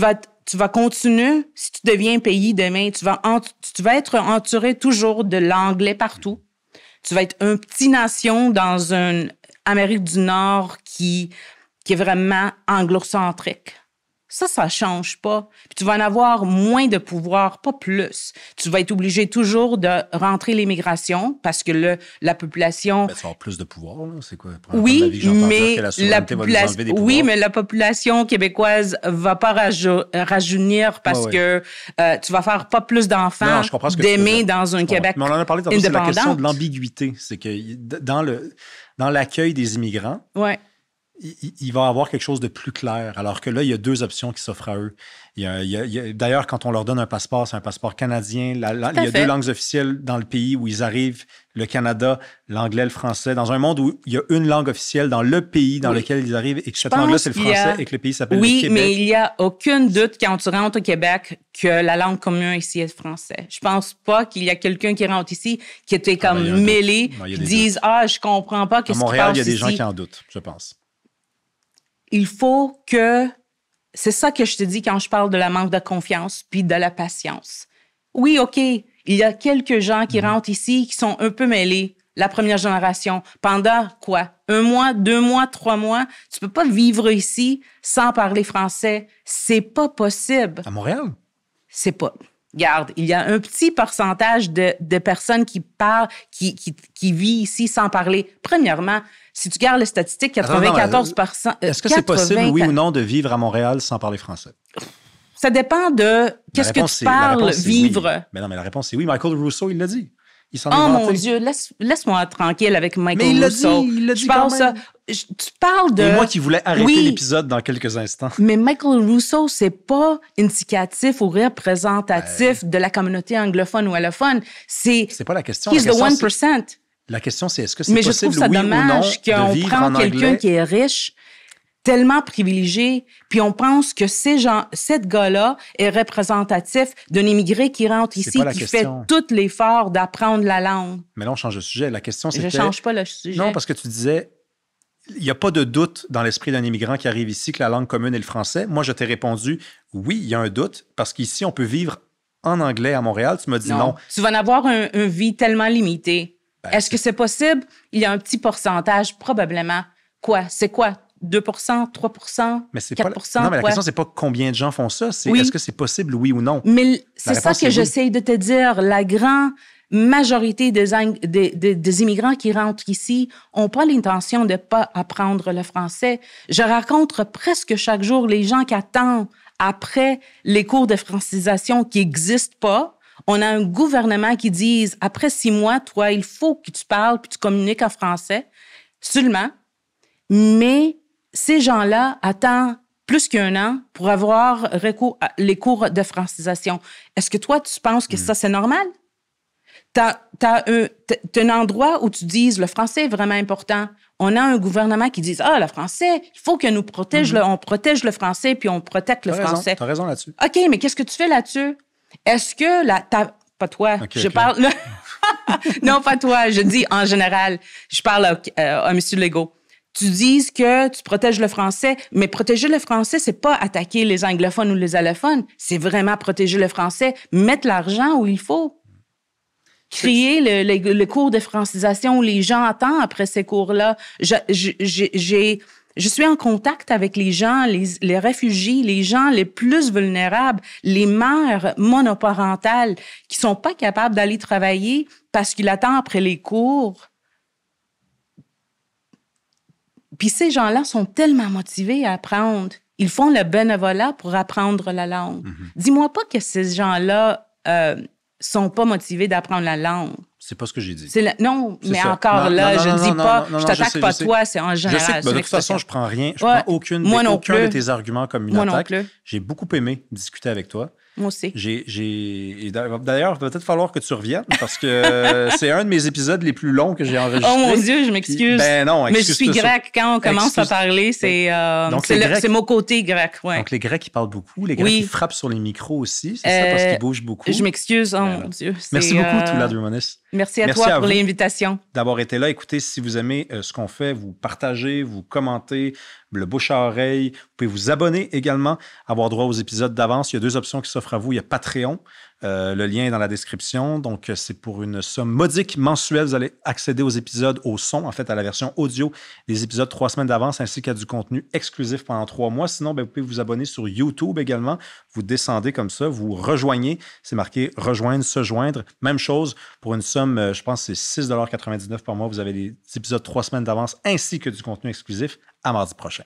tu vas continuer, si tu deviens un pays demain, tu vas être entouré toujours de l'anglais partout. Tu vas être une petite nation dans une Amérique du Nord qui est vraiment anglo-centrique. Ça change pas. Puis tu vas en avoir moins de pouvoir, pas plus. Tu vas être obligé toujours de rentrer l'immigration parce que la population... Ben, tu vas avoir plus de pouvoir, là. C'est quoi? Oui, mais la population québécoise va pas rajeunir parce que tu vas faire pas plus d'enfants d'aimer dans un Québec mais on en a parlé tantôt, c'est la question de l'ambiguïté. C'est que dans l'accueil des immigrants, il va y avoir quelque chose de plus clair. Alors que là, il y a deux options qui s'offrent à eux. D'ailleurs, quand on leur donne un passeport, c'est un passeport canadien. Il y a deux langues officielles dans le pays où ils arrivent, le Canada, l'anglais, le français. Dans un monde où il y a une langue officielle dans le pays dans lequel ils arrivent et que cette langue-là, c'est le français et que le pays s'appelle le Québec. Oui, mais il n'y a aucun doute quand tu rentres au Québec que la langue commune ici est le français. Je pense pas qu'il y a quelqu'un qui rentre ici qui était comme mêlé, qui dise « Ah, je comprends pas qu'est-ce qui passe ici. » À Montréal, il y a des gens qui en doutent, je pense. Il faut que... C'est ça que je te dis quand je parle de la manque de confiance puis de la patience. Oui, OK, il y a quelques gens qui rentrent ici qui sont un peu mêlés, la première génération. Pendant quoi? 1 mois, 2 mois, 3 mois? Tu peux pas vivre ici sans parler français. C'est pas possible. À Montréal? C'est pas... Regarde, il y a un petit pourcentage de personnes qui parlent, qui vivent ici sans parler. Premièrement, si tu regardes les statistiques, 94%... Est-ce que c'est possible, oui ou non, de vivre à Montréal sans parler français? Ça dépend de qu'est-ce que tu parles, vivre. Oui. Mais non, mais la réponse, c'est oui. Michael Rousseau, il l'a dit. Il s'en est vanté. vanté. Mon Dieu, laisse-moi tranquille avec Michael Rousseau. Il l'a dit quand même. Tu parles de... Et moi qui voulais arrêter l'épisode dans quelques instants. Mais Michael Rousseau, c'est pas indicatif ou représentatif de la communauté anglophone ou allophone. C'est pas la question. He's the 1%. La question, c'est est-ce que c'est possible, je trouve ça oui dommage ou non, qu'on prend quelqu'un qui est riche, tellement privilégié, puis on pense que cette gars-là est représentatif d'un immigré qui rentre ici, qui fait tout l'effort d'apprendre la langue. Mais là, on change de sujet. La question, c'était... Je change pas le sujet. Non, parce que tu disais, il n'y a pas de doute dans l'esprit d'un immigrant qui arrive ici que la langue commune est le français. Moi, je t'ai répondu, oui, il y a un doute, parce qu'ici, on peut vivre en anglais à Montréal. Tu m'as dit non. Tu vas en avoir une vie tellement limitée. Est-ce que c'est possible? Il y a un petit pourcentage, probablement. Quoi? C'est quoi? 2 3 mais c'est 4 pas, non, mais la question, c'est pas combien de gens font ça. C'est est-ce que c'est possible, oui ou non? Mais c'est ça que j'essaie de te dire. La grande majorité des immigrants qui rentrent ici n'ont pas l'intention de ne pas apprendre le français. Je rencontre presque chaque jour les gens qui attendent après les cours de francisation qui n'existent pas. On a un gouvernement qui dit, après 6 mois, toi, il faut que tu parles puis tu communiques en français, seulement. Mais ces gens-là attendent plus qu'1 an pour avoir recours à les cours de francisation. Est-ce que toi, tu penses que ça, c'est normal? T'as un endroit où tu dises, le français est vraiment important. On a un gouvernement qui dit, le français, il faut que nous on protège le français puis on protège le français. T'as raison là-dessus. OK, mais qu'est-ce que tu fais là-dessus? Est-ce que pas toi, parle... Non, pas toi, je dis en général. Je parle à M. Legault. Tu dis que tu protèges le français, mais protéger le français, c'est pas attaquer les anglophones ou les allophones. C'est vraiment protéger le français, mettre l'argent où il faut. Créer le cours de francisation où les gens attendent après ces cours-là. Je suis en contact avec les gens, les réfugiés, les gens les plus vulnérables, les mères monoparentales qui sont pas capables d'aller travailler parce qu'ils attendent après les cours. Puis ces gens-là sont tellement motivés à apprendre. Ils font le bénévolat pour apprendre la langue. Dis-moi pas que ces gens-là sont pas motivés d'apprendre la langue. C'est pas ce que j'ai dit. Non, mais ça. Encore là, je ne dis pas, je t'attaque pas toi, c'est en général. Je sais, de toute façon, je prends rien, je prends aucun de tes arguments comme une attaque. J'ai beaucoup aimé discuter avec toi. Moi aussi. D'ailleurs, il va peut-être falloir que tu reviennes parce que c'est un de mes épisodes les plus longs que j'ai enregistré. Oh mon Dieu, je m'excuse. Ben non, mais je suis grec. Quand on commence à parler, c'est mon côté grec. Ouais. Donc, les Grecs, ils parlent beaucoup. Les Grecs, ils frappent sur les micros aussi. C'est ça parce qu'ils bougent beaucoup. Je m'excuse. Oh mon Dieu. Merci beaucoup, Toula Drumonis. Merci à toi pour l'invitation. D'avoir été là. Écoutez, si vous aimez ce qu'on fait, vous partagez, vous commentez, le bouche à oreille. Vous pouvez vous abonner également, avoir droit aux épisodes d'avance. Il y a 2 options qui s'offrent à vous. Il y a Patreon. Le lien est dans la description. Donc, c'est pour une somme modique mensuelle. Vous allez accéder aux épisodes au son, en fait, à la version audio des épisodes 3 semaines d'avance, ainsi qu'à du contenu exclusif pendant 3 mois. Sinon, vous pouvez vous abonner sur YouTube également. Vous descendez comme ça, vous rejoignez. C'est marqué « Rejoindre »,« Se joindre ». Même chose pour une somme, je pense que c'est 6,99 $ par mois. Vous avez des épisodes 3 semaines d'avance, ainsi que du contenu exclusif. À mardi prochain.